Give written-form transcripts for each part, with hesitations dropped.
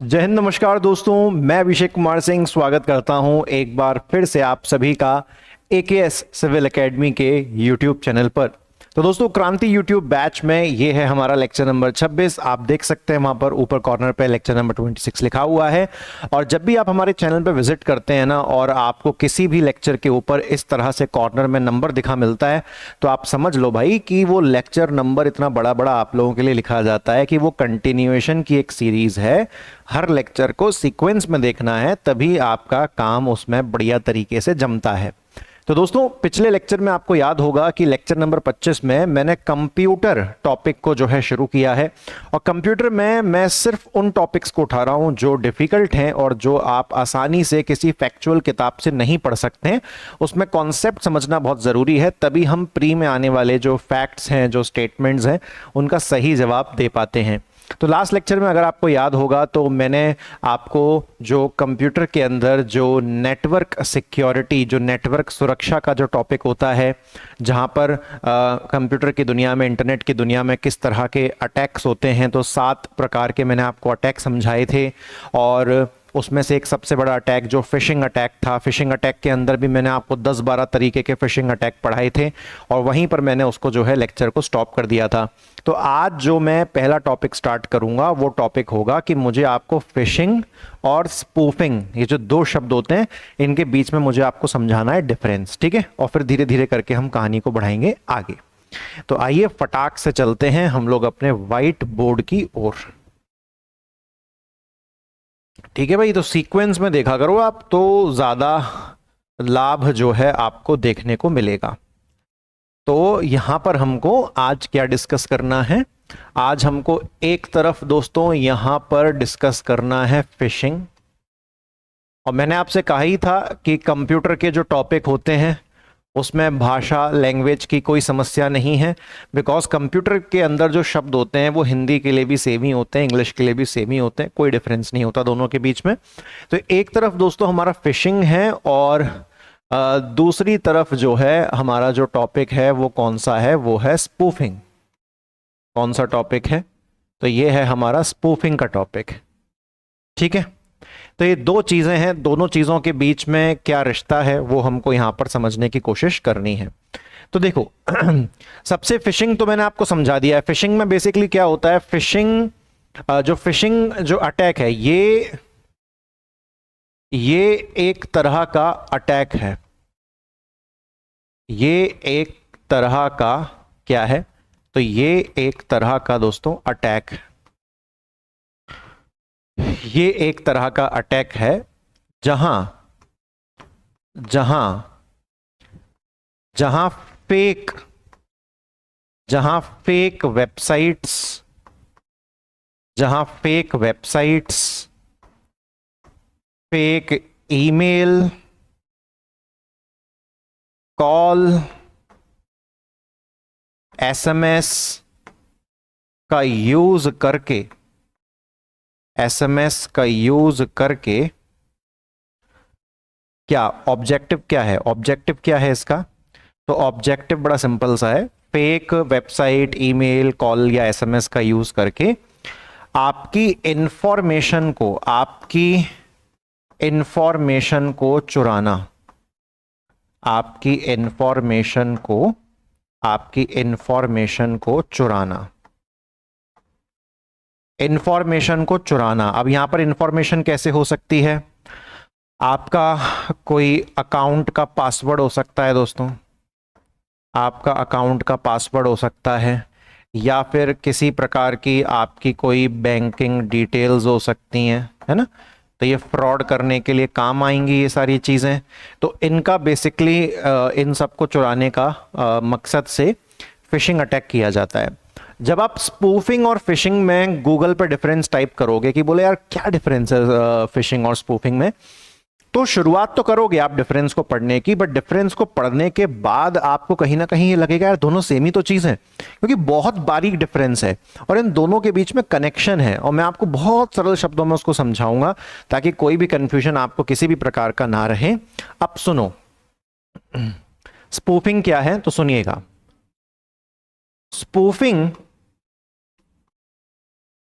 जय हिंद, नमस्कार दोस्तों। मैं अभिषेक कुमार सिंह स्वागत करता हूं एक बार फिर से आप सभी का एकेएस सिविल एकेडमी के यूट्यूब चैनल पर। तो दोस्तों, क्रांति यूट्यूब बैच में ये है हमारा लेक्चर नंबर 26। आप देख सकते हैं वहां पर ऊपर कॉर्नर पे लेक्चर नंबर 26 लिखा हुआ है। और जब भी आप हमारे चैनल पर विजिट करते हैं ना, और आपको किसी भी लेक्चर के ऊपर इस तरह से कॉर्नर में नंबर दिखा मिलता है, तो आप समझ लो भाई कि वो लेक्चर नंबर इतना बड़ा बड़ा आप लोगों के लिए लिखा जाता है कि वो कंटिन्यूएशन की एक सीरीज है। हर लेक्चर को सीक्वेंस में देखना है, तभी आपका काम उसमें बढ़िया तरीके से जमता है। तो दोस्तों, पिछले लेक्चर में आपको याद होगा कि लेक्चर नंबर 25 में मैंने कंप्यूटर टॉपिक को जो है शुरू किया है। और कंप्यूटर में मैं सिर्फ उन टॉपिक्स को उठा रहा हूं जो डिफिकल्ट हैं और जो आप आसानी से किसी फैक्चुअल किताब से नहीं पढ़ सकते हैं। उसमें कॉन्सेप्ट समझना बहुत ज़रूरी है, तभी हम प्री में आने वाले जो फैक्ट्स हैं, जो स्टेटमेंट्स हैं, उनका सही जवाब दे पाते हैं। तो लास्ट लेक्चर में अगर आपको याद होगा तो मैंने आपको जो कंप्यूटर के अंदर जो नेटवर्क सिक्योरिटी, जो नेटवर्क सुरक्षा का जो टॉपिक होता है, जहां पर कंप्यूटर की दुनिया में, इंटरनेट की दुनिया में किस तरह के अटैक्स होते हैं, तो 7 प्रकार के मैंने आपको अटैक समझाए थे। और उसमें से एक सबसे बड़ा अटैक जो फिशिंग अटैक था, फिशिंग अटैक के अंदर भी मैंने आपको 10-12 तरीके के फिशिंग अटैक पढ़ाए थे, और वहीं पर मैंने उसको जो है लेक्चर को स्टॉप कर दिया था। तो आज जो मैं पहला टॉपिक स्टार्ट करूंगा वो टॉपिक होगा कि मुझे आपको फिशिंग और स्पूफिंग, ये जो 2 शब्द होते हैं, इनके बीच में मुझे आपको समझाना है डिफरेंस, ठीक है। और फिर धीरे धीरे करके हम कहानी को बढ़ाएंगे आगे। तो आइए फटाक से चलते हैं हम लोग अपने व्हाइट बोर्ड की ओर। ठीक है भाई, तो सीक्वेंस में देखा करो आप, तो ज्यादा लाभ जो है आपको देखने को मिलेगा। तो यहां पर हमको आज क्या डिस्कस करना है? आज हमको एक तरफ दोस्तों यहां पर डिस्कस करना है फिशिंग। और मैंने आपसे कहा ही था कि कंप्यूटर के जो टॉपिक होते हैं उसमें भाषा, लैंग्वेज की कोई समस्या नहीं है, बिकॉज कंप्यूटर के अंदर जो शब्द होते हैं वो हिंदी के लिए भी सेम ही होते हैं, इंग्लिश के लिए भी सेम ही होते हैं, कोई डिफरेंस नहीं होता दोनों के बीच में। तो एक तरफ दोस्तों हमारा फिशिंग है, और दूसरी तरफ जो है हमारा जो टॉपिक है वो कौन सा है? वो है स्पूफिंग। कौन सा टॉपिक है? तो ये है हमारा स्पूफिंग का टॉपिक। ठीक है, तो ये 2 चीजें हैं, दोनों चीजों के बीच में क्या रिश्ता है वो हमको यहां पर समझने की कोशिश करनी है। तो देखो सबसे फिशिंग तो मैंने आपको समझा दिया है। फिशिंग में बेसिकली क्या होता है? फिशिंग जो अटैक है, ये एक तरह का अटैक है। ये एक तरह का क्या है? तो ये एक तरह का दोस्तों अटैक, ये एक तरह का अटैक है जहां जहां जहां फेक जहां फेक वेबसाइट्स जहां fake websites, fake email, call, SMS का यूज करके, एसएमएस का यूज करके क्या ऑब्जेक्टिव क्या है? ऑब्जेक्टिव क्या है इसका? तो ऑब्जेक्टिव बड़ा सिंपल सा है। फेक वेबसाइट, ईमेल, कॉल या एसएमएस का यूज करके आपकी इंफॉर्मेशन को चुराना, आपकी इंफॉर्मेशन को चुराना, इंफॉर्मेशन को चुराना। अब यहां पर इंफॉर्मेशन कैसे हो सकती है? आपका कोई अकाउंट का पासवर्ड हो सकता है दोस्तों, आपका अकाउंट का पासवर्ड हो सकता है, या फिर किसी प्रकार की आपकी कोई बैंकिंग डिटेल्स हो सकती हैं, है ना। तो ये फ्रॉड करने के लिए काम आएंगी ये सारी चीज़ें। तो इनका बेसिकली इन सबको चुराने का मकसद से फिशिंग अटैक किया जाता है। जब आप स्पूफिंग और फिशिंग में गूगल पर डिफरेंस टाइप करोगे कि बोले यार क्या डिफरेंस है फिशिंग और स्पूफिंग में, तो शुरुआत तो करोगे आप डिफरेंस को पढ़ने की, बट डिफरेंस को पढ़ने के बाद आपको कहीं ना कहीं ये लगेगा यार दोनों सेम ही तो चीज है, क्योंकि बहुत बारीक डिफरेंस है और इन दोनों के बीच में कनेक्शन है। और मैं आपको बहुत सरल शब्दों में उसको समझाऊंगा ताकि कोई भी कंफ्यूजन आपको किसी भी प्रकार का ना रहे। अब सुनो, स्पूफिंग क्या है तो सुनिएगा। स्पूफिंग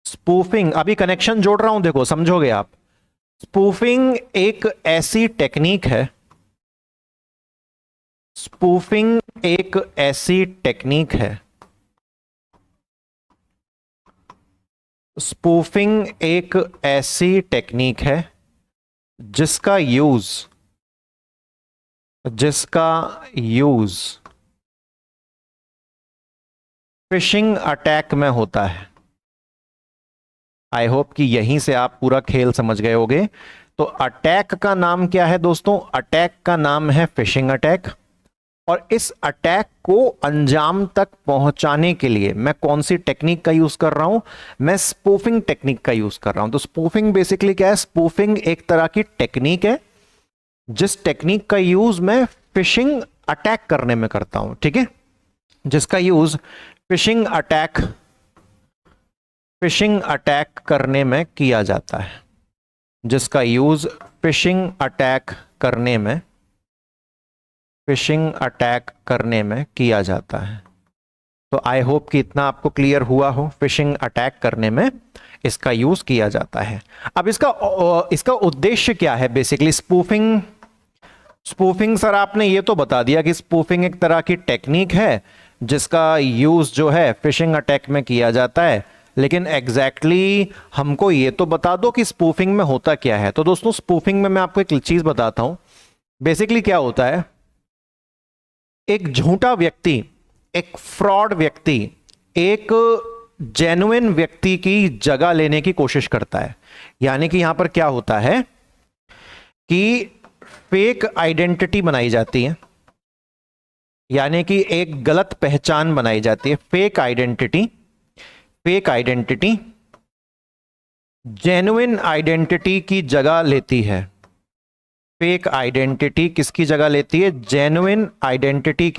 स्पूफिंग, अभी कनेक्शन जोड़ रहा हूं, देखो समझोगे आप। स्पूफिंग एक ऐसी टेक्निक है, स्पूफिंग एक ऐसी टेक्निक है, स्पूफिंग एक ऐसी टेक्निक है जिसका यूज फिशिंग अटैक में होता है। आई होप कि यहीं से आप पूरा खेल समझ गए होगे। तो अटैक का नाम क्या है दोस्तों? अटैक का नाम है फिशिंग अटैक। और इस अटैक को अंजाम तक पहुंचाने के लिए मैं कौन सी टेक्निक का यूज कर रहा हूं? मैं स्पूफिंग टेक्निक का यूज कर रहा हूं। तो स्पूफिंग बेसिकली क्या है? स्पूफिंग एक तरह की टेक्निक है जिस टेक्निक का यूज मैं फिशिंग अटैक करने में करता हूं, ठीक है, जिसका यूज फिशिंग अटैक करने में किया जाता है, जिसका यूज फिशिंग अटैक करने में किया जाता है। तो आई होप कि इतना आपको क्लियर हुआ हो, फिशिंग अटैक करने में इसका यूज किया जाता है। अब इसका उद्देश्य क्या है? बेसिकली स्पूफिंग सर आपने ये तो बता दिया कि स्पूफिंग एक तरह की टेक्निक है जिसका यूज जो है फिशिंग अटैक में किया जाता है, लेकिन एग्जैक्टली हमको ये तो बता दो कि स्पूफिंग में होता क्या है। तो दोस्तों स्पूफिंग में मैं आपको एक चीज बताता हूं। बेसिकली क्या होता है, एक झूठा व्यक्ति, एक फ्रॉड व्यक्ति एक जेन्युइन व्यक्ति की जगह लेने की कोशिश करता है। यानी कि यहां पर क्या होता है कि फेक आइडेंटिटी बनाई जाती है, यानी कि एक गलत पहचान बनाई जाती है। फेक आइडेंटिटी जेन्युइन आइडेंटिटी की जगह लेती है। फेक आइडेंटिटी किसकी जगह लेती है? जेन्युइन आइडेंटिटी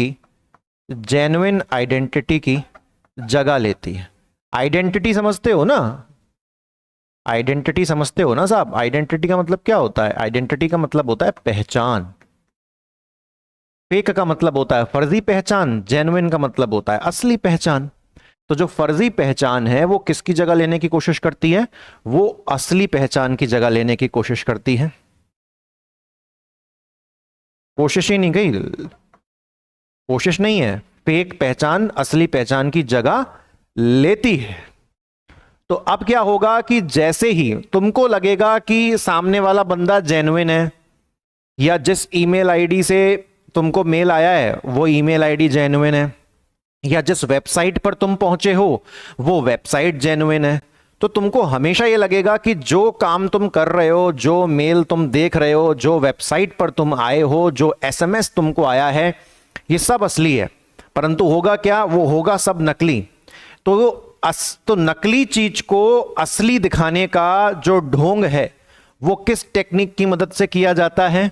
की जगह लेती है। आइडेंटिटी समझते हो ना? आइडेंटिटी समझते हो ना साहब? आइडेंटिटी का मतलब क्या होता है? आइडेंटिटी का मतलब होता है पहचान। फेक का मतलब होता है फर्जी पहचान, जेन्युइन का मतलब होता है असली पहचान। तो जो फर्जी पहचान है वो किसकी जगह लेने की कोशिश करती है? वो असली पहचान की जगह लेने की कोशिश करती है। कोशिश ही नहीं गई, कोशिश नहीं है, फेक पहचान असली पहचान की जगह लेती है। तो अब क्या होगा कि जैसे ही तुमको लगेगा कि सामने वाला बंदा जेन्युइन है, या जिस ईमेल आईडी से तुमको मेल आया है वो ईमेल आईडी जेन्युइन है, या जिस वेबसाइट पर तुम पहुंचे हो वो वेबसाइट जेन्युइन है, तो तुमको हमेशा ये लगेगा कि जो काम तुम कर रहे हो, जो मेल तुम देख रहे हो, जो वेबसाइट पर तुम आए हो, जो एसएमएस तुमको आया है, ये सब असली है। परंतु होगा क्या? वो होगा सब नकली। तो नकली चीज को असली दिखाने का जो ढोंग है वो किस टेक्निक की मदद से किया जाता है?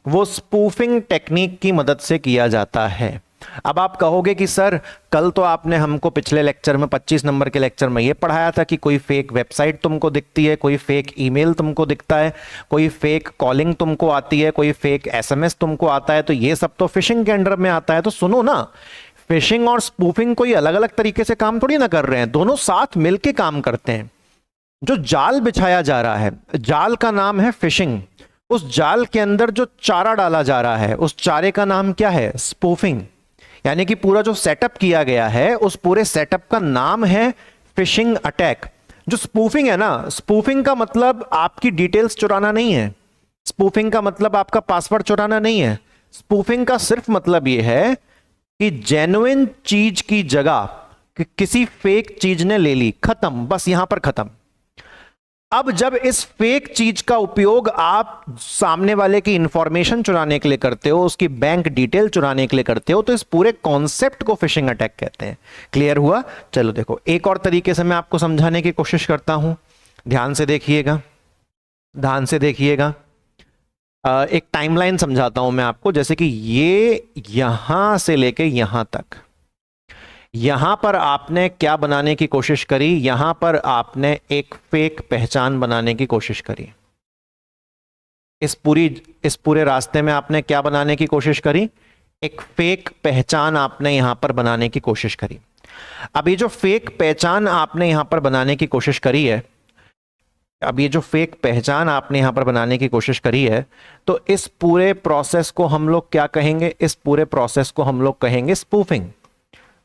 वो स्पूफिंग टेक्निक की मदद से किया जाता है। अब आप कहोगे कि सर कल तो आपने हमको पिछले लेक्चर में 25 नंबर के लेक्चर में ये पढ़ाया था कि कोई फेक वेबसाइट तुमको दिखती है, कोई फेक ईमेल तुमको दिखता है, कोई फेक कॉलिंग तुमको आती है, कोई फेक एसएमएस तुमको आता है, तो ये सब तो फिशिंग के अंडर में आता है। तो सुनो ना, फिशिंग और स्पूफिंग कोई अलग अलग तरीके से काम थोड़ी ना कर रहे हैं, दोनों साथ मिलके काम करते हैं। जो जाल बिछाया जा रहा है, जाल का नाम है फिशिंग। उस जाल के अंदर जो चारा डाला जा रहा है उस चारे का नाम क्या है? स्पूफिंग। यानी कि पूरा जो सेटअप किया गया है उस पूरे सेटअप का नाम है फिशिंग अटैक। जो स्पूफिंग है ना, स्पूफिंग का मतलब आपकी डिटेल्स चुराना नहीं है, स्पूफिंग का मतलब आपका पासवर्ड चुराना नहीं है। स्पूफिंग का सिर्फ मतलब यह है कि जेन्युइन चीज की जगह किसी फेक चीज ने ले ली, खत्म, बस यहां पर खत्म। अब जब इस फेक चीज का उपयोग आप सामने वाले की इंफॉर्मेशन चुराने के लिए करते हो, उसकी बैंक डिटेल चुराने के लिए करते हो, तो इस पूरे कॉन्सेप्ट को फिशिंग अटैक कहते हैं। क्लियर हुआ? चलो देखो एक और तरीके से मैं आपको समझाने की कोशिश करता हूं, ध्यान से देखिएगा, ध्यान से देखिएगा। एक टाइमलाइन समझाता हूं मैं आपको। जैसे कि ये यहां से लेके यहां तक, यहां पर आपने क्या बनाने की कोशिश करी? यहां पर आपने एक फेक पहचान बनाने की कोशिश करी। इस पूरे रास्ते में आपने क्या बनाने की कोशिश करी? एक फेक पहचान आपने यहां पर बनाने की कोशिश करी। अब ये जो फेक पहचान आपने यहां पर बनाने की कोशिश करी है, अब ये जो फेक पहचान आपने यहां पर बनाने की कोशिश करी है, तो इस पूरे प्रोसेस को हम लोग क्या कहेंगे? इस पूरे प्रोसेस को हम लोग कहेंगे स्पूफिंग।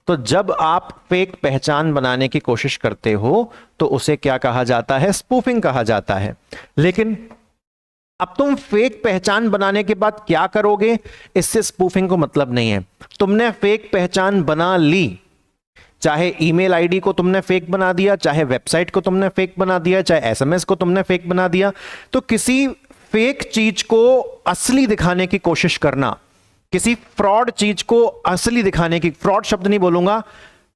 तो जब आप फेक पहचान बनाने की कोशिश करते हो तो उसे क्या कहा जाता है? स्पूफिंग कहा जाता है। लेकिन अब तुम फेक पहचान बनाने के बाद क्या करोगे, इससे स्पूफिंग को मतलब नहीं है। तुमने फेक पहचान बना ली, चाहे ईमेल आईडी को तुमने फेक बना दिया, चाहे वेबसाइट को तुमने फेक बना दिया, चाहे एसएमएस को तुमने फेक बना दिया, तो किसी फेक चीज को असली दिखाने की कोशिश करना, किसी फ्रॉड चीज को असली दिखाने की, फ्रॉड शब्द नहीं बोलूंगा,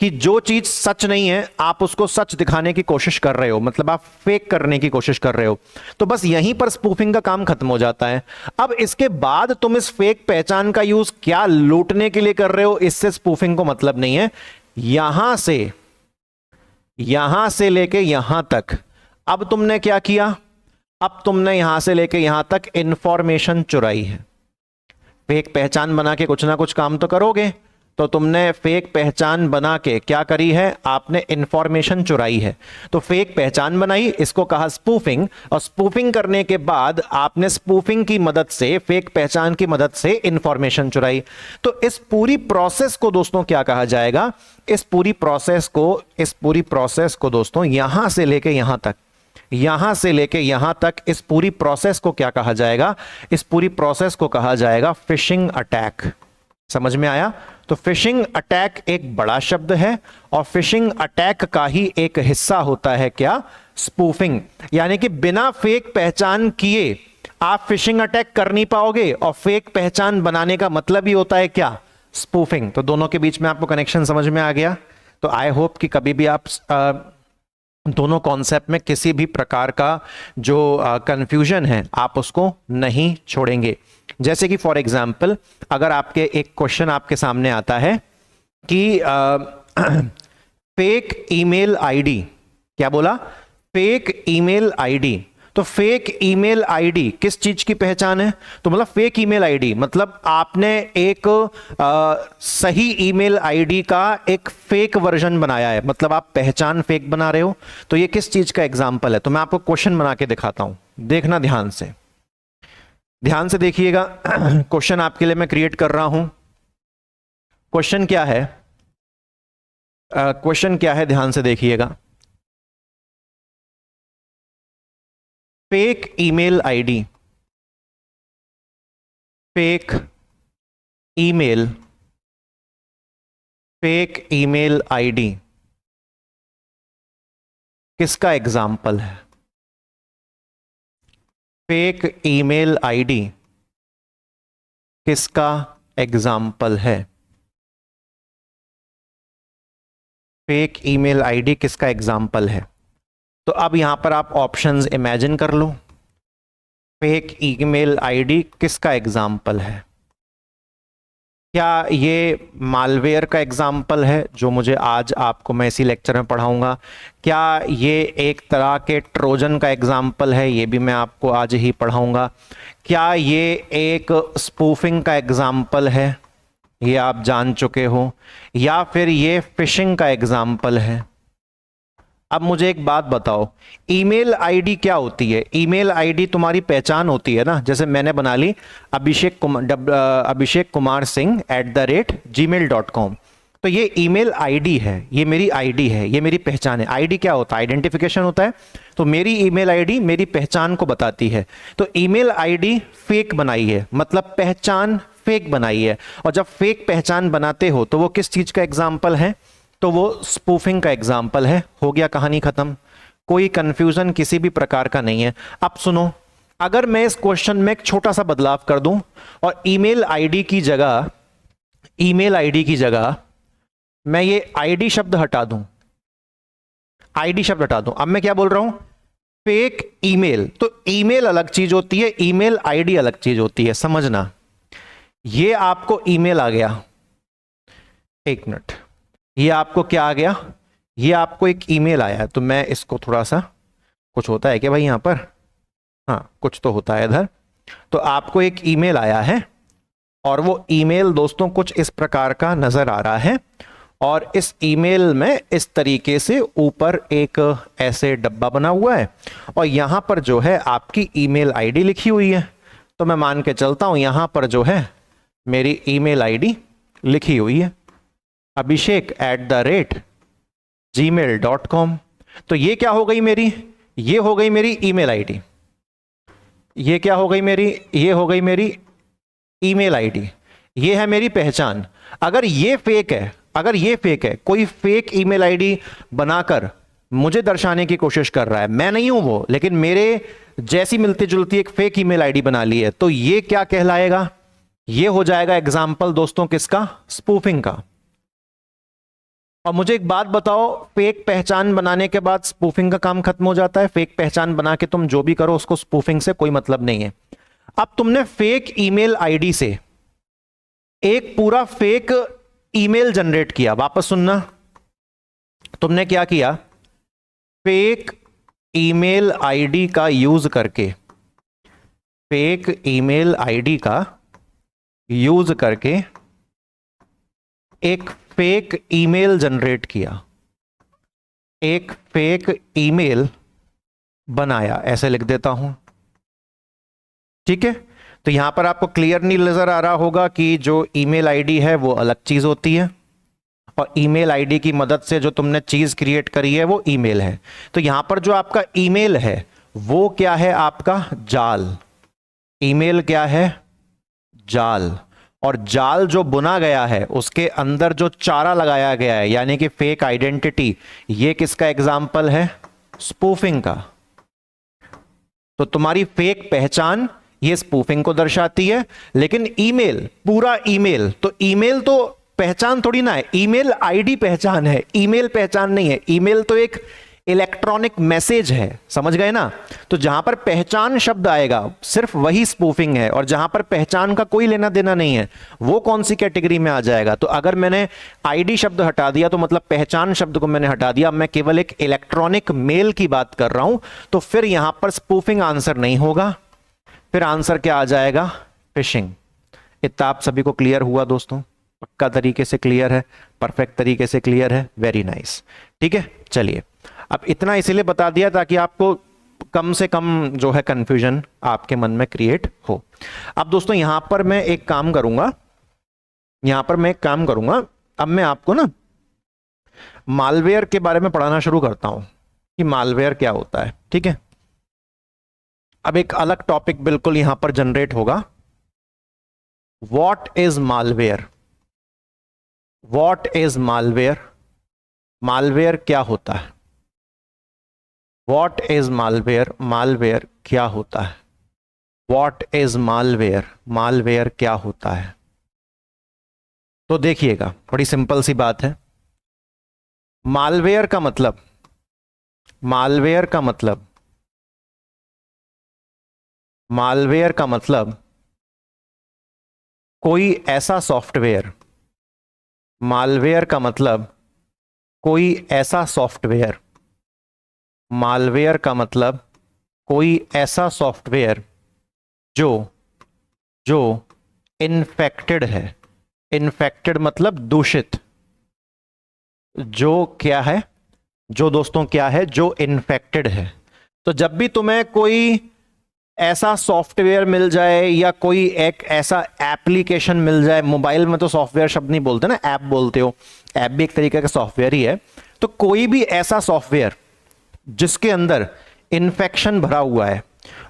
कि जो चीज सच नहीं है आप उसको सच दिखाने की कोशिश कर रहे हो, मतलब आप फेक करने की कोशिश कर रहे हो, तो बस यहीं पर स्पूफिंग का काम खत्म हो जाता है। अब इसके बाद तुम इस फेक पहचान का यूज क्या लूटने के लिए कर रहे हो, इससे स्पूफिंग को मतलब नहीं है। यहां से लेके यहां तक अब तुमने क्या किया? अब तुमने यहां से लेके यहां तक इंफॉर्मेशन चुराई है। फेक पहचान बना के कुछ ना कुछ काम तो करोगे, तो तुमने फेक पहचान बना के क्या करी है? आपने इंफॉर्मेशन चुराई है। तो फेक पहचान बनाई, इसको कहा स्पूफिंग, और स्पूफिंग करने के बाद आपने स्पूफिंग की मदद से, फेक पहचान की मदद से इंफॉर्मेशन चुराई। तो इस पूरी प्रोसेस को दोस्तों क्या कहा जाएगा? इस पूरी प्रोसेस को दोस्तों यहां से लेके यहां तक, यहां से लेके यहां तक, इस पूरी प्रोसेस को क्या कहा जाएगा? इस पूरी प्रोसेस को कहा जाएगा फिशिंग अटैक। समझ में आया? तो फिशिंग अटैक एक बड़ा शब्द है, और फिशिंग अटैक का ही एक हिस्सा होता है क्या? स्पूफिंग। यानी कि बिना फेक पहचान किए आप फिशिंग अटैक कर नहीं पाओगे, और फेक पहचान बनाने का मतलब ही होता है क्या? स्पूफिंग। तो दोनों के बीच में आपको कनेक्शन समझ में आ गया। तो आई होप कि कभी भी आप दोनों कॉन्सेप्ट में किसी भी प्रकार का जो कंफ्यूजन है आप उसको नहीं छोड़ेंगे। जैसे कि फॉर एग्जांपल, अगर आपके एक क्वेश्चन आपके सामने आता है कि फेक ईमेल आईडी, क्या बोला? Fake email ID. तो फेक ईमेल आईडी किस चीज की पहचान है? तो मतलब फेक ईमेल आईडी मतलब आपने एक सही ईमेल आईडी का एक फेक वर्जन बनाया है, मतलब आप पहचान फेक बना रहे हो। तो ये किस चीज का एग्जांपल है? तो मैं आपको क्वेश्चन बना के दिखाता हूं, देखना ध्यान से, ध्यान से देखिएगा। क्वेश्चन आपके लिए मैं क्रिएट कर रहा हूं। क्वेश्चन क्या है? क्वेश्चन क्या है, ध्यान से देखिएगा। Fake email ID, fake email, fake email ID किसका एग्जाम्पल है? फेक ईमेल आईडी किसका एग्जाम्पल है? फेक ईमेल आईडी किसका एग्जाम्पल है? तो अब यहां पर आप ऑप्शंस इमेजिन कर लो। फेक ईमेल आईडी किसका एग्जाम्पल है? क्या ये मालवेयर का एग्जाम्पल है जो मुझे आज आपको मैं इसी लेक्चर में पढ़ाऊंगा? क्या ये एक तरह के ट्रोजन का एग्जाम्पल है? ये भी मैं आपको आज ही पढ़ाऊंगा। क्या ये एक स्पूफिंग का एग्जाम्पल है? ये आप जान चुके हो। या फिर ये फिशिंग का एग्जाम्पल है? अब मुझे एक बात बताओ, ईमेल आईडी क्या होती है? ईमेल आईडी तुम्हारी पहचान होती है ना। जैसे मैंने बना ली अभिषेक कुमार सिंह @gmail.com, तो ये ईमेल आईडी है, ये मेरी आईडी है, ये मेरी पहचान है। आईडी क्या होता है? आइडेंटिफिकेशन होता है। तो मेरी ईमेल आईडी मेरी पहचान को बताती है। तो ईमेल आईडी फेक बनाई है, मतलब पहचान फेक बनाई है। और जब फेक पहचान बनाते हो तो वो किस चीज का एग्जाम्पल है? तो वो स्पूफिंग का एग्जाम्पल है। हो गया, कहानी खत्म, कोई कंफ्यूजन किसी भी प्रकार का नहीं है। अब सुनो, अगर मैं इस क्वेश्चन में एक छोटा सा बदलाव कर दूं और ईमेल आईडी की जगह मैं ये आईडी शब्द हटा दूं, अब मैं क्या बोल रहा हूं? Fake email. तो ईमेल अलग चीज होती है, ईमेल आईडी अलग चीज होती है, समझना। ये आपको ईमेल आ गया, एक मिनट, ये आपको क्या आ गया? ये आपको एक ईमेल आया है। तो मैं इसको थोड़ा सा, कुछ होता है क्या भाई यहां पर? हाँ, कुछ तो होता है इधर। तो आपको एक ईमेल आया है, और वो ईमेल दोस्तों कुछ इस प्रकार का नजर आ रहा है, और इस ईमेल में इस तरीके से ऊपर एक ऐसे डब्बा बना हुआ है और यहां पर जो है आपकी ईमेल आईडी लिखी हुई है। तो मैं मान के चलता हूं यहां पर जो है मेरी ईमेल आईडी लिखी हुई है abhishek@gmail.com। तो ये क्या हो गई मेरी, ये हो गई मेरी ईमेल आईडी। ये क्या हो गई मेरी, ये हो गई मेरी ईमेल आईडी। ये है मेरी पहचान। अगर ये फेक है, अगर ये फेक है, कोई फेक ईमेल आईडी बनाकर मुझे दर्शाने की कोशिश कर रहा है, मैं नहीं हूं वो, लेकिन मेरे जैसी मिलती जुलती एक फेक ईमेल आईडी बना ली है, तो ये क्या कहलाएगा, ये हो जाएगा एग्जाम्पल दोस्तों किसका, स्पूफिंग का। और मुझे एक बात बताओ, फेक पहचान बनाने के बाद स्पूफिंग का काम खत्म हो जाता है? फेक पहचान बना के तुम जो भी करो उसको स्पूफिंग से कोई मतलब नहीं है। अब तुमने फेक ईमेल आईडी से एक पूरा फेक ईमेल जनरेट किया। वापस सुनना, तुमने क्या किया, फेक ईमेल आईडी का यूज करके, फेक ईमेल आईडी का यूज करके एक फेक ईमेल जनरेट किया, एक फेक ईमेल बनाया। ऐसे लिख देता हूं, ठीक है। तो यहां पर आपको क्लियर नहीं नजर आ रहा होगा कि जो ईमेल आईडी है वो अलग चीज होती है और ईमेल आईडी की मदद से जो तुमने चीज क्रिएट करी है वो ईमेल है। तो यहां पर जो आपका ईमेल है वो क्या है, आपका जाल। ईमेल क्या है, जाल। और जाल जो बुना गया है उसके अंदर जो चारा लगाया गया है यानी कि फेक आइडेंटिटी, ये किसका एग्जाम्पल है, स्पूफिंग का। तो तुम्हारी फेक पहचान ये स्पूफिंग को दर्शाती है, लेकिन ईमेल, पूरा ईमेल, तो ईमेल तो पहचान थोड़ी ना है, ईमेल आईडी पहचान है, ईमेल पहचान नहीं है। ईमेल तो एक इलेक्ट्रॉनिक मैसेज है, समझ गए ना। तो जहां पर पहचान शब्द आएगा सिर्फ वही स्पूफिंग है, और जहां पर पहचान का कोई लेना देना नहीं है वो कौन सी कैटेगरी में आ जाएगा। तो अगर मैंने आईडी शब्द हटा दिया तो मतलब पहचान शब्द को मैंने हटा दिया, मैं केवल एक इलेक्ट्रॉनिक मेल की बात कर रहा हूं, तो फिर यहां पर स्पूफिंग आंसर नहीं होगा, फिर आंसर क्या आ जाएगा, फिशिंग। इतना आप सभी को क्लियर हुआ दोस्तों, पक्का तरीके से क्लियर है, परफेक्ट तरीके से क्लियर है, वेरी नाइस। ठीक है, चलिए अब इतना इसीलिए बता दिया ताकि आपको कम से कम जो है कंफ्यूजन आपके मन में क्रिएट हो। अब दोस्तों यहां पर मैं एक काम करूंगा, यहां पर मैं एक काम करूंगा, अब मैं आपको ना मालवेयर के बारे में पढ़ाना शुरू करता हूं कि मालवेयर क्या होता है। ठीक है, अब एक अलग टॉपिक बिल्कुल यहां पर जनरेट होगा, what is malware. What is malware, malware क्या होता है, व्हाट इज मालवेयर, मालवेयर क्या होता है, व्हाट इज मालवेयर, मालवेयर क्या होता है। तो देखिएगा बड़ी सिंपल सी बात है, मालवेयर का मतलब, मालवेयर का मतलब, मालवेयर का मतलब कोई ऐसा सॉफ्टवेयर, मालवेयर का मतलब कोई ऐसा सॉफ्टवेयर, मालवेयर का मतलब कोई ऐसा सॉफ्टवेयर जो जो इन्फेक्टेड है, इन्फेक्टेड मतलब दूषित, जो क्या है, जो दोस्तों क्या है, जो इन्फेक्टेड है। तो जब भी तुम्हें कोई ऐसा सॉफ्टवेयर मिल जाए या कोई एक ऐसा एप्लीकेशन मिल जाए, मोबाइल में तो सॉफ्टवेयर शब्द नहीं बोलते ना, ऐप बोलते हो, ऐप भी एक तरीके का सॉफ्टवेयर ही है। तो कोई भी ऐसा सॉफ्टवेयर जिसके अंदर इन्फेक्शन भरा हुआ है,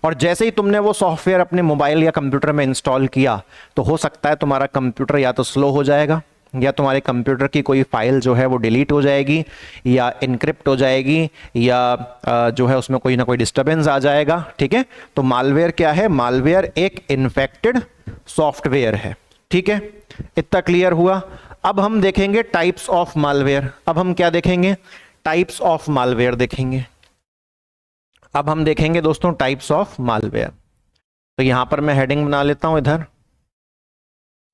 और जैसे ही तुमने वो सॉफ्टवेयर अपने मोबाइल या कंप्यूटर में इंस्टॉल किया तो हो सकता है तुम्हारा कंप्यूटर या तो स्लो हो जाएगा, या तुम्हारे कंप्यूटर की कोई फाइल जो है वो डिलीट हो जाएगी, या इनक्रिप्ट हो जाएगी, या जो है उसमें कोई ना कोई डिस्टरबेंस आ जाएगा। ठीक है, तो मालवेयर क्या है, मालवेयर एक इन्फेक्टेड सॉफ्टवेयर है। ठीक है, इतना क्लियर हुआ। अब हम देखेंगे टाइप्स ऑफ मालवेयर। अब हम क्या देखेंगे, टाइप्स ऑफ मालवेयर देखेंगे। अब हम देखेंगे दोस्तों टाइप्स ऑफ मालवेयर। तो यहां पर मैं हेडिंग बना लेता हूं इधर,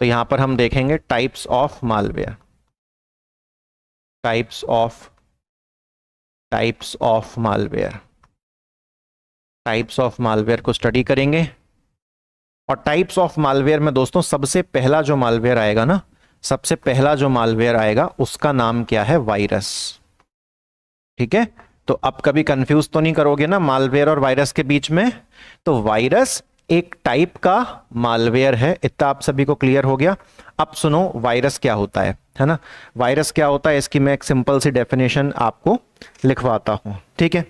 तो यहां पर हम देखेंगे types of malware, types of malware, types of malware को स्टडी करेंगे। और टाइप्स ऑफ मालवेयर में दोस्तों सबसे पहला जो मालवेयर आएगा ना सबसे पहला जो मालवेयर आएगा उसका नाम क्या है? वायरस। ठीक है, तो अब कभी कंफ्यूज तो नहीं करोगे ना मालवेयर और वायरस के बीच में? तो वायरस एक टाइप का मालवेयर है, इतना आप सभी को क्लियर हो गया। अब सुनो वायरस क्या होता है ना? वायरस क्या होता है इसकी मैं एक सिंपल सी डेफिनेशन आपको लिखवाता हूं। ठीक है,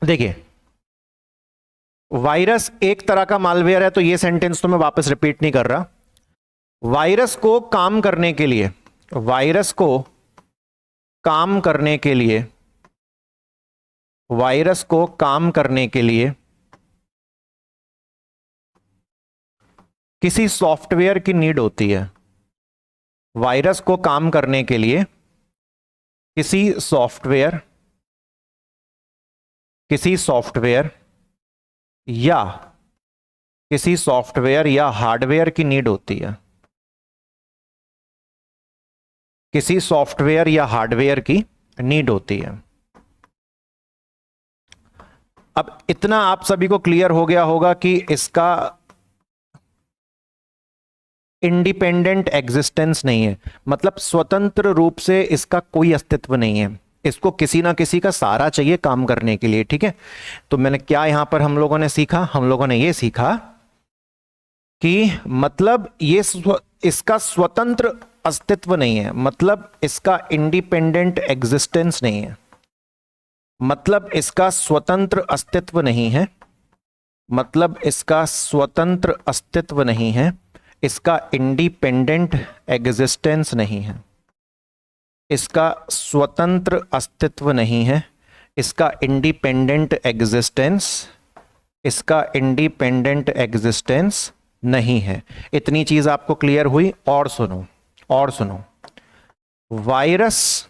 देखिए वायरस एक तरह का मालवेयर है, तो ये सेंटेंस तो मैं वापस रिपीट नहीं कर रहा। वायरस को काम करने के लिए, वायरस को काम करने के लिए, वायरस को काम करने के लिए किसी सॉफ्टवेयर की नीड होती है। वायरस को काम करने के लिए किसी सॉफ्टवेयर या किसी सॉफ्टवेयर या हार्डवेयर की नीड होती है। किसी सॉफ्टवेयर या हार्डवेयर की नीड होती है। अब इतना आप सभी को क्लियर हो गया होगा कि इसका इंडिपेंडेंट एग्जिस्टेंस नहीं है, मतलब स्वतंत्र रूप से इसका कोई अस्तित्व नहीं है, इसको किसी ना किसी का सहारा चाहिए काम करने के लिए। ठीक है, तो मैंने क्या यहां पर हम लोगों ने सीखा? हम लोगों ने यह सीखा कि मतलब इसका स्वतंत्र अस्तित्व नहीं है, मतलब इसका इंडिपेंडेंट एग्जिस्टेंस नहीं है, मतलब इसका स्वतंत्र अस्तित्व नहीं है, मतलब इसका स्वतंत्र अस्तित्व नहीं है, इसका इंडिपेंडेंट एग्जिस्टेंस नहीं है, इसका स्वतंत्र अस्तित्व नहीं है, इसका इंडिपेंडेंट एग्जिस्टेंस, इसका इंडिपेंडेंट एग्जिस्टेंस नहीं है। इतनी चीज आपको क्लियर हुई? और सुनो, और सुनो, वायरस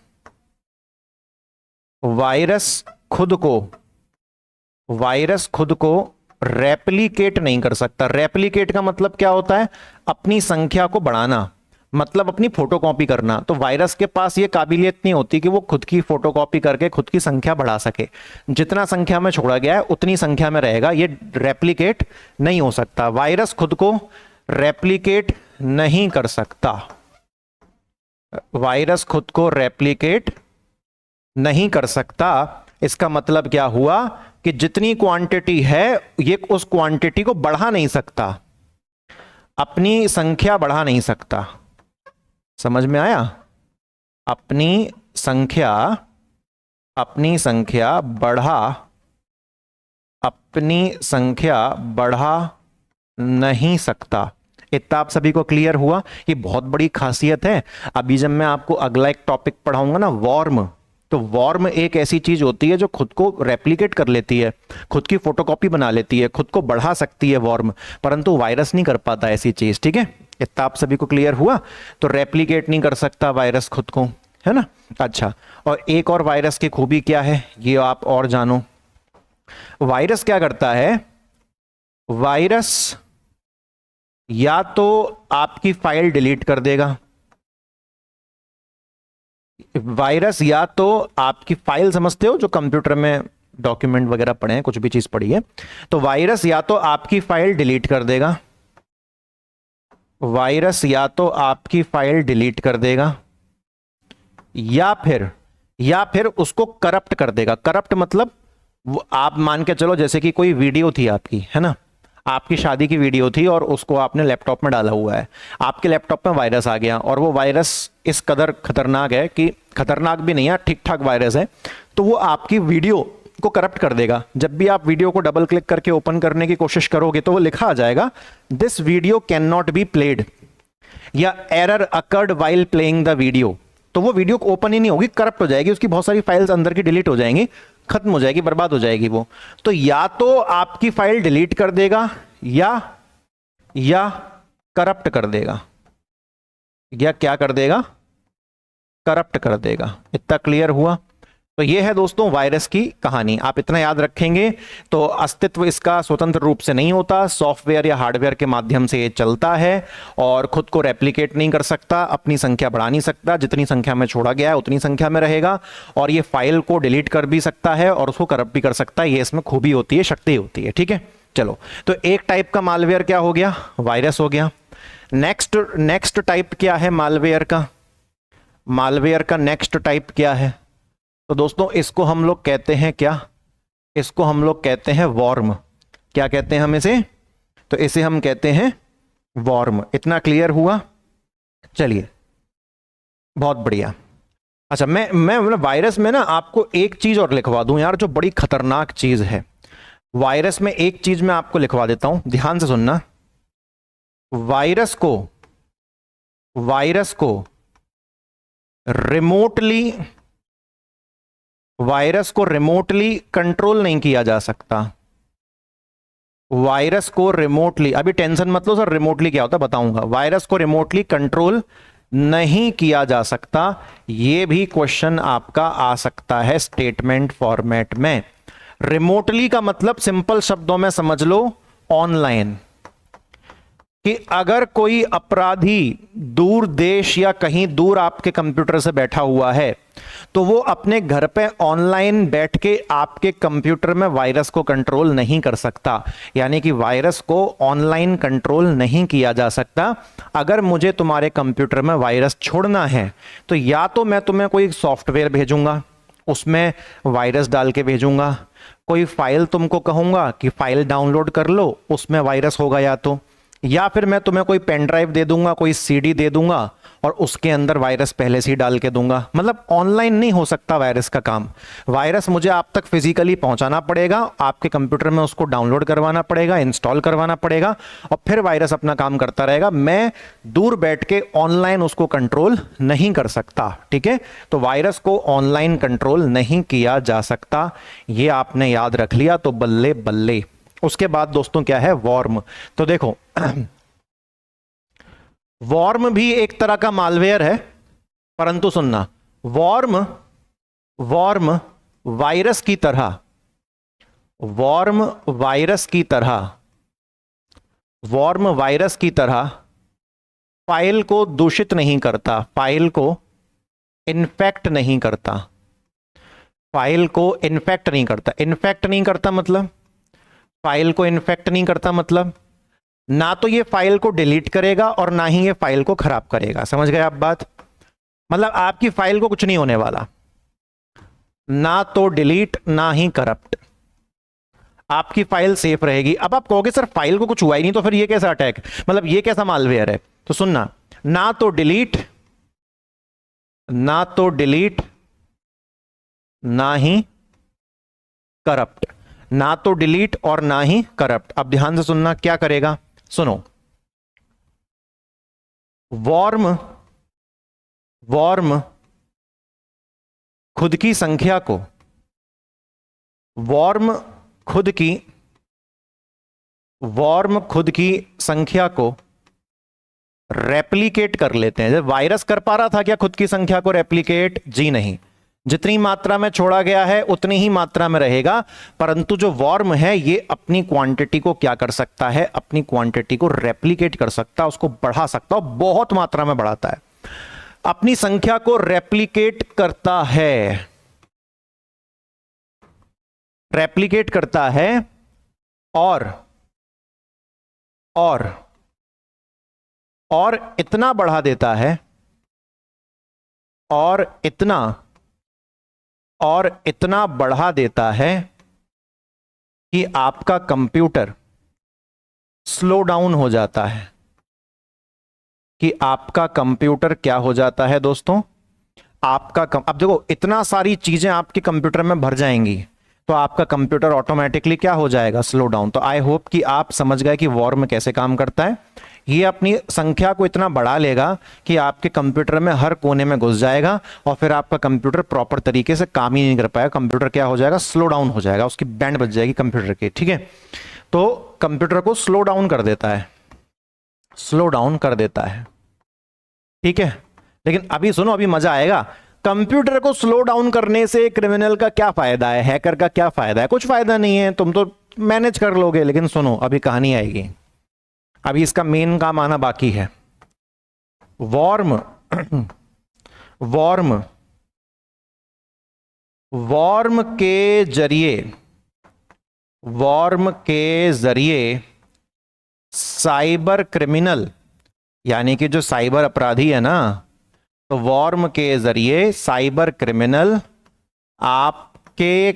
खुद को रेप्लिकेट नहीं कर सकता। रेप्लिकेट का मतलब क्या होता है? अपनी संख्या को बढ़ाना, मतलब अपनी फोटोकॉपी करना। तो वायरस के पास ये काबिलियत नहीं होती कि वो खुद की फोटोकॉपी करके खुद की संख्या बढ़ा सके। जितना संख्या में छोड़ा गया है उतनी संख्या में रहेगा, ये रेप्लिकेट नहीं हो सकता। वायरस खुद को रेप्लिकेट नहीं कर सकता, वायरस खुद को रेप्लिकेट नहीं कर सकता। इसका मतलब क्या हुआ कि जितनी क्वांटिटी है ये उस क्वांटिटी को बढ़ा नहीं सकता, अपनी संख्या बढ़ा नहीं सकता। समझ में आया? अपनी संख्या बढ़ा नहीं सकता। इतना आप सभी को क्लियर हुआ? ये बहुत बड़ी खासियत है। अभी जब मैं आपको अगला एक टॉपिक पढ़ाऊंगा ना, वॉर्म, तो वॉर्म एक ऐसी चीज होती है जो खुद को रेप्लिकेट कर लेती है, खुद की फोटोकॉपी बना लेती है, खुद को बढ़ा सकती है वॉर्म, परंतु वायरस नहीं कर पाता ऐसी चीज। ठीक है, इतना आप सभी को क्लियर हुआ? तो रेप्लिकेट नहीं कर सकता वायरस खुद को, है ना? अच्छा, और एक और वायरस की खूबी क्या है ये आप और जानो। वायरस क्या करता है? वायरस या तो आपकी फाइल डिलीट कर देगा, वायरस या तो आपकी फाइल, समझते हो जो कंप्यूटर में डॉक्यूमेंट वगैरह पढ़े हैं, कुछ भी चीज पढ़ी है, तो वायरस या तो आपकी फाइल डिलीट कर देगा, वायरस या तो आपकी फाइल डिलीट कर देगा, या फिर उसको करप्ट कर देगा। करप्ट मतलब वो आप मान के चलो जैसे कि कोई वीडियो थी आपकी, है ना, आपकी शादी की वीडियो थी और उसको आपने लैपटॉप में डाला हुआ है, आपके लैपटॉप में वायरस आ गया और वो वायरस इस कदर खतरनाक है कि खतरनाक भी नहीं है, ठीक ठाक वायरस है, तो वो आपकी वीडियो को करप्ट कर देगा। जब भी आप वीडियो को डबल क्लिक करके ओपन करने की कोशिश करोगे तो वो लिखा आ जाएगा this video can not be played, या error occurred while playing the video. तो वो वीडियो ओपन ही नहीं होगी, करप्ट हो जाएगी, उसकी बहुत सारी फाइल्स अंदर की डिलीट हो जाएंगी, खत्म हो जाएगी, बर्बाद हो जाएगी वो। तो या तो आपकी फाइल डिलीट कर देगा या करप्ट कर देगा, या क्या कर देगा? करप्ट कर देगा। इतना क्लियर हुआ? तो ये है दोस्तों वायरस की कहानी। आप इतना याद रखेंगे तो अस्तित्व इसका स्वतंत्र रूप से नहीं होता, सॉफ्टवेयर या हार्डवेयर के माध्यम से ये चलता है और खुद को रेप्लिकेट नहीं कर सकता, अपनी संख्या बढ़ा नहीं सकता, जितनी संख्या में छोड़ा गया है उतनी संख्या में रहेगा, और ये फाइल को डिलीट कर भी सकता है और उसको करप्ट भी कर सकता है। ये इसमें खूबी होती है, शक्ति होती है। ठीक है, चलो, तो एक टाइप का मालवेयर क्या हो गया? वायरस हो गया। नेक्स्ट नेक्स्ट टाइप क्या है मालवेयर का? मालवेयर का नेक्स्ट टाइप क्या है? तो दोस्तों इसको हम लोग कहते हैं क्या? इसको हम लोग कहते हैं वॉर्म। क्या कहते हैं हम इसे? तो इसे हम कहते हैं वॉर्म। इतना क्लियर हुआ? चलिए, बहुत बढ़िया। अच्छा, मैं वायरस में ना आपको एक चीज और लिखवा दूं यार, जो बड़ी खतरनाक चीज है। वायरस में एक चीज मैं आपको लिखवा देता हूं, ध्यान से सुनना। वायरस को रिमोटली कंट्रोल नहीं किया जा सकता। वायरस को रिमोटली, अभी टेंशन मत लो सर, रिमोटली क्या होता है बताऊंगा। वायरस को रिमोटली कंट्रोल नहीं किया जा सकता, यह भी क्वेश्चन आपका आ सकता है स्टेटमेंट फॉर्मेट में। रिमोटली का मतलब सिंपल शब्दों में समझ लो, ऑनलाइन। कि अगर कोई अपराधी दूर देश या कहीं दूर आपके कंप्यूटर से बैठा हुआ है, तो वो अपने घर पे ऑनलाइन बैठ के आपके कंप्यूटर में वायरस को कंट्रोल नहीं कर सकता। यानी कि वायरस को ऑनलाइन कंट्रोल नहीं किया जा सकता। अगर मुझे तुम्हारे कंप्यूटर में वायरस छोड़ना है, तो या तो मैं तुम्हें कोई सॉफ्टवेयर भेजूंगा, उसमें वायरस डाल के भेजूंगा। कोई फाइल तुमको कहूंगा कि फाइल डाउनलोड कर लो, उसमें वायरस होगा। या फिर मैं तुम्हें कोई पेन ड्राइव दे दूंगा, कोई सीडी दे दूंगा, और उसके अंदर वायरस पहले से ही डाल के दूंगा। मतलब ऑनलाइन नहीं हो सकता वायरस का काम। वायरस मुझे आप तक फिजिकली पहुंचाना पड़ेगा, आपके कंप्यूटर में उसको डाउनलोड करवाना पड़ेगा, इंस्टॉल करवाना पड़ेगा, और फिर वायरस अपना काम करता रहेगा। मैं दूर बैठ के ऑनलाइन उसको कंट्रोल नहीं कर सकता। ठीक है, तो वायरस को ऑनलाइन कंट्रोल नहीं किया जा सकता, यह आपने याद रख लिया तो बल्ले बल्ले। उसके बाद दोस्तों क्या है? वॉर्म। तो देखो वॉर्म भी एक तरह का मालवेयर है, परंतु सुनना, वॉर्म वायरस की तरह, वॉर्म वायरस की तरह फाइल को दूषित नहीं करता, फाइल को इन्फेक्ट नहीं करता, फाइल को इन्फेक्ट नहीं करता। इन्फेक्ट नहीं करता मतलब, फाइल को इन्फेक्ट नहीं करता मतलब ना तो ये फाइल को डिलीट करेगा और ना ही ये फाइल को खराब करेगा। समझ गए आप बात? मतलब आपकी फाइल को कुछ नहीं होने वाला, ना तो डिलीट ना ही करप्ट, आपकी फाइल सेफ रहेगी। अब आप कहोगे सर फाइल को कुछ हुआ ही नहीं, तो फिर ये कैसा अटैक, मतलब ये कैसा मालवेयर है? तो सुनना, ना तो डिलीट ना ही करप्ट, ना तो डिलीट और ना ही करप्ट। अब ध्यान से सुनना क्या करेगा, सुनो। वॉर्म खुद की संख्या को, वॉर्म खुद की संख्या को रेप्लिकेट कर लेते हैं। जब वायरस कर पा रहा था क्या खुद की संख्या को रेप्लिकेट? जी नहीं, जितनी मात्रा में छोड़ा गया है उतनी ही मात्रा में रहेगा। परंतु जो वॉर्म है ये अपनी क्वांटिटी को क्या कर सकता है? अपनी क्वांटिटी को रेप्लिकेट कर सकता है, उसको बढ़ा सकता है, बहुत मात्रा में बढ़ाता है, अपनी संख्या को रेप्लिकेट करता है, और इतना बढ़ा देता है, और इतना बढ़ा देता है कि आपका कंप्यूटर स्लो डाउन हो जाता है। कि आपका कंप्यूटर क्या हो जाता है दोस्तों? अब देखो, इतना सारी चीजें आपके कंप्यूटर में भर जाएंगी तो आपका कंप्यूटर ऑटोमेटिकली क्या हो जाएगा? Slow down. तो आई होप कि आप समझ गए कि वॉर्म कैसे काम करता है। ये अपनी संख्या को इतना बढ़ा लेगा कि आपके कंप्यूटर में हर कोने में घुस जाएगा, और फिर आपका कंप्यूटर प्रॉपर तरीके से काम ही नहीं कर पाएगा। कंप्यूटर क्या हो जाएगा? स्लो डाउन हो जाएगा, उसकी बैंड बज जाएगी कंप्यूटर की। ठीक है, तो कंप्यूटर को स्लो डाउन कर देता है, ठीक है। लेकिन अभी सुनो, अभी मजा आएगा। कंप्यूटर को स्लो डाउन करने से क्रिमिनल का क्या फायदा है, हैकर का क्या फायदा है? कुछ फायदा नहीं है, तुम तो मैनेज कर लोगे। लेकिन सुनो, अभी कहानी आएगी, अभी इसका मेन काम आना बाकी है। वॉर्म के जरिए साइबर क्रिमिनल यानी कि जो साइबर अपराधी है ना, तो वॉर्म के जरिए साइबर क्रिमिनल आपके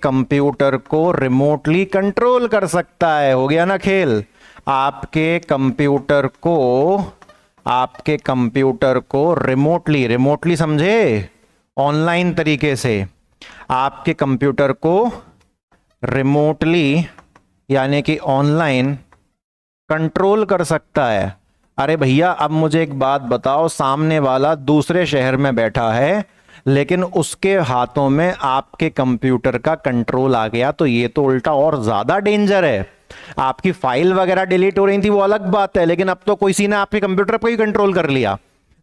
कंप्यूटर को रिमोटली कंट्रोल कर सकता है। हो गया ना खेल। आपके कंप्यूटर को रिमोटली समझे, ऑनलाइन तरीके से आपके कंप्यूटर को रिमोटली यानी कि ऑनलाइन कंट्रोल कर सकता है। अरे भैया, अब मुझे एक बात बताओ, सामने वाला दूसरे शहर में बैठा है लेकिन उसके हाथों में आपके कंप्यूटर का कंट्रोल आ गया, तो ये तो उल्टा और ज्यादा डेंजर है। आपकी फाइल वगैरह डिलीट हो रही थी वो अलग बात है, लेकिन अब तो किसी ने आपके कंप्यूटर पर ही कंट्रोल कर लिया।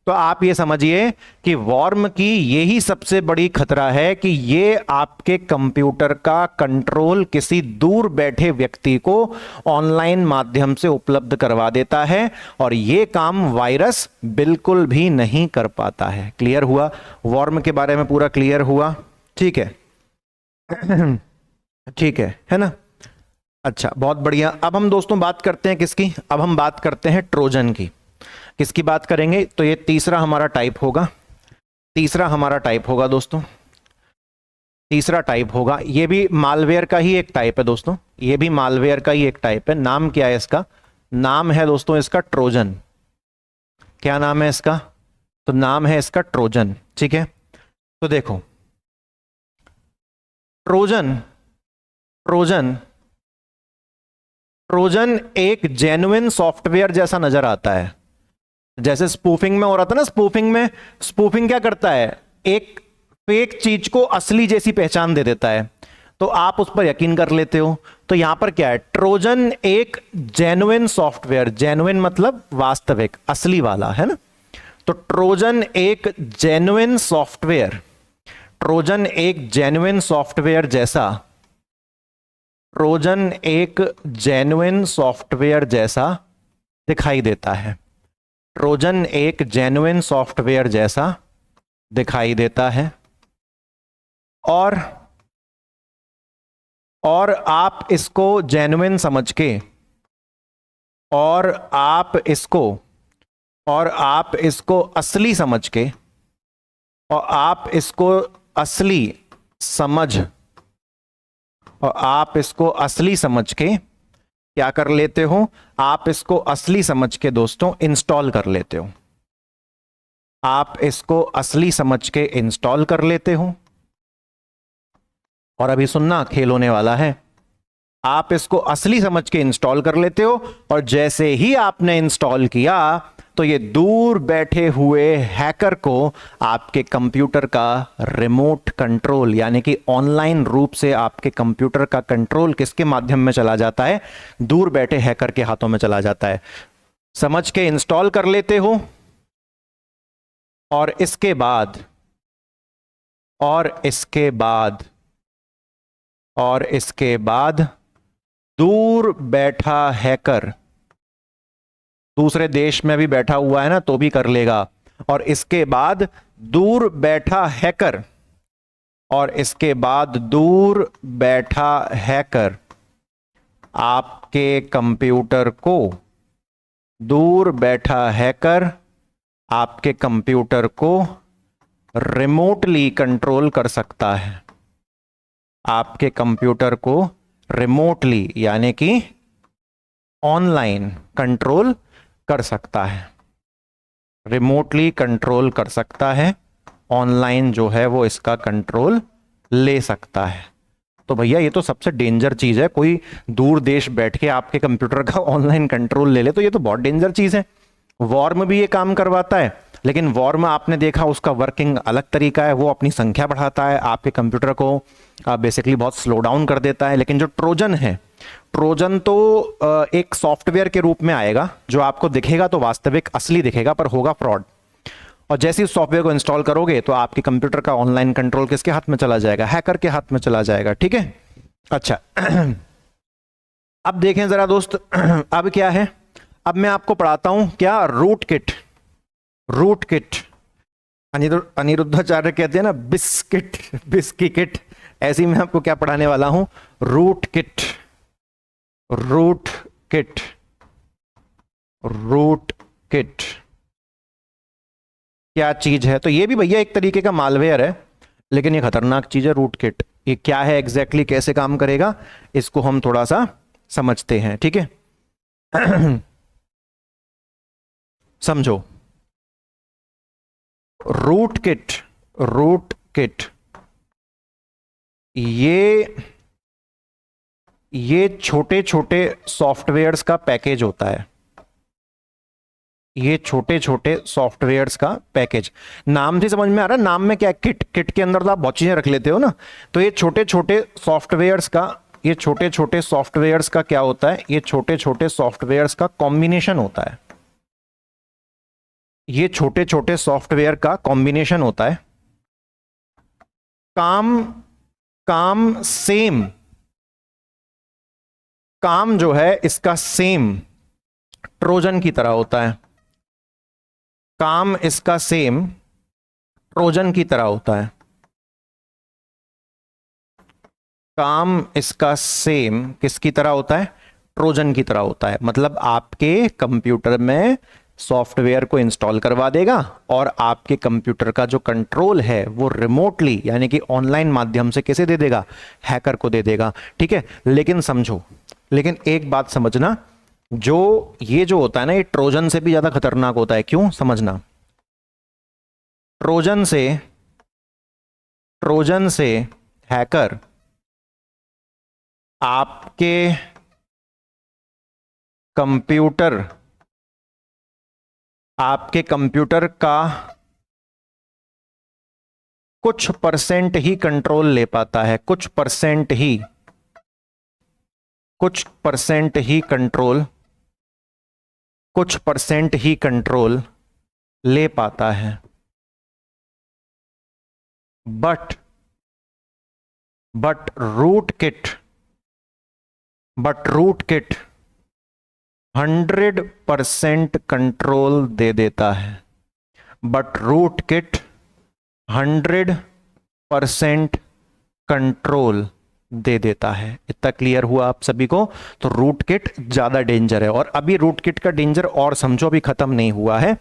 तो आप ये समझिए कि वॉर्म की यही सबसे बड़ी खतरा है कि ये आपके कंप्यूटर का कंट्रोल किसी दूर बैठे व्यक्ति को ऑनलाइन माध्यम से उपलब्ध करवा देता है, और ये काम वायरस बिल्कुल भी नहीं कर पाता है। क्लियर हुआ? वॉर्म के बारे में पूरा क्लियर हुआ? ठीक है। ठीक है ना? अच्छा, बहुत बढ़िया। अब हम दोस्तों बात करते हैं किसकी? अब हम बात करते हैं ट्रोजन की। किसकी बात करेंगे? तो ये तीसरा हमारा टाइप होगा दोस्तों। तीसरा टाइप होगा, ये भी मालवेयर का ही एक टाइप है दोस्तों, ये भी मालवेयर का ही एक टाइप है। नाम क्या है इसका? नाम है दोस्तों इसका ट्रोजन। क्या नाम है इसका? तो नाम है इसका ट्रोजन। ठीक है, तो देखो, ट्रोजन एक जेन्युइन सॉफ्टवेयर जैसा नजर आता है। जैसे स्पूफिंग में हो रहा था ना, स्पूफिंग क्या करता है? एक फेक चीज को असली जैसी पहचान दे देता है, तो आप उस पर यकीन कर लेते हो। तो यहां पर क्या है? ट्रोजन एक जेन्युइन सॉफ्टवेयर, जेन्युइन मतलब वास्तविक, असली वाला, है ना? तो ट्रोजन एक जेन्युइन सॉफ्टवेयर जैसा दिखाई देता है। ट्रोजन एक जेन्युइन सॉफ्टवेयर जैसा दिखाई देता है, और आप इसको जेन्युइन समझ के, और आप इसको असली समझ के, और आप इसको असली समझ के क्या कर लेते हो? आप इसको असली समझ के दोस्तों इंस्टॉल कर लेते हो। और अभी सुनना, खेल होने वाला है। आप इसको असली समझ के इंस्टॉल कर लेते हो, और जैसे ही आपने इंस्टॉल किया तो ये दूर बैठे हुए हैकर को आपके कंप्यूटर का रिमोट कंट्रोल, यानी कि ऑनलाइन रूप से आपके कंप्यूटर का कंट्रोल किसके माध्यम में चला जाता है? दूर बैठे हैकर के हाथों में चला जाता है। समझ के इंस्टॉल कर लेते हो, और इसके बाद दूर बैठा हैकर, दूसरे देश में भी बैठा हुआ है ना, तो भी कर लेगा। और इसके बाद दूर बैठा हैकर आपके कंप्यूटर को रिमोटली कंट्रोल कर सकता है। आपके कंप्यूटर को रिमोटली यानी कि ऑनलाइन कंट्रोल कर सकता है, ऑनलाइन जो है वो इसका कंट्रोल ले सकता है। तो भैया ये तो सबसे डेंजर चीज है, कोई दूर देश बैठ के आपके कंप्यूटर का ऑनलाइन कंट्रोल ले ले, तो ये तो बहुत डेंजर चीज है। वॉर्म भी ये काम करवाता है, लेकिन वॉर्म आपने देखा उसका वर्किंग अलग तरीका है, वो अपनी संख्या बढ़ाता है, आपके कंप्यूटर को बेसिकली बहुत स्लो डाउन कर देता है। लेकिन जो ट्रोजन तो एक सॉफ्टवेयर के रूप में आएगा, जो आपको दिखेगा तो वास्तविक असली दिखेगा, पर होगा फ्रॉड। और जैसे ही सॉफ्टवेयर को इंस्टॉल करोगे तो आपके कंप्यूटर का ऑनलाइन कंट्रोल किसके हाथ में चला जाएगा? हैकर के हाथ में चला जाएगा। ठीक है, अच्छा। अब देखें जरा दोस्त, अब क्या है? अब मैं आपको पढ़ाता हूं क्या? Root kit. अनिरुद्धाचार्य कहते हैं ना बिस्की किट, ऐसे ही मैं आपको क्या पढ़ाने वाला हूं? Root kit. रूट किट क्या चीज है? तो ये भी भैया एक तरीके का मालवेयर है, लेकिन ये खतरनाक चीज है रूट किट। ये क्या है एग्जैक्टली कैसे काम करेगा, इसको हम थोड़ा सा समझते हैं, ठीक है। समझो, रूट किट, रूट किट ये छोटे छोटे सॉफ्टवेयर्स का पैकेज होता है। ये छोटे छोटे सॉफ्टवेयर्स का पैकेज, नाम से समझ में आ रहा है, नाम में क्या है, किट, किट के अंदर तो आप बहुत चीजें रख लेते हो ना। तो ये छोटे छोटे सॉफ्टवेयर्स का, ये छोटे छोटे सॉफ्टवेयर्स का क्या होता है, ये छोटे छोटे सॉफ्टवेयर्स का कॉम्बिनेशन होता है। ये छोटे छोटे सॉफ्टवेयर का कॉम्बिनेशन होता है। काम काम सेम, काम जो है इसका सेम ट्रोजन की तरह होता है। काम इसका सेम ट्रोजन की तरह होता है। काम इसका सेम किसकी तरह होता है? ट्रोजन की तरह होता है। मतलब आपके कंप्यूटर में सॉफ्टवेयर को इंस्टॉल करवा देगा और आपके कंप्यूटर का जो कंट्रोल है वो रिमोटली यानी कि ऑनलाइन माध्यम से कैसे दे देगा? हैकर को दे देगा, ठीक है। लेकिन समझो, लेकिन एक बात समझना, जो ये जो होता है ना, ये ट्रोजन से भी ज्यादा खतरनाक होता है। क्यों? समझना, ट्रोजन से हैकर आपके कंप्यूटर का कुछ परसेंट ही कंट्रोल ले पाता है, कुछ परसेंट ही कंट्रोल ले पाता है। बट रूट किट 100% कंट्रोल दे देता है। बट रूट किट 100% कंट्रोल दे देता है। इतना क्लियर हुआ आप सभी को? तो रूट किट ज्यादा डेंजर है। और अभी रूट किट का डेंजर और समझो, अभी खत्म नहीं हुआ है।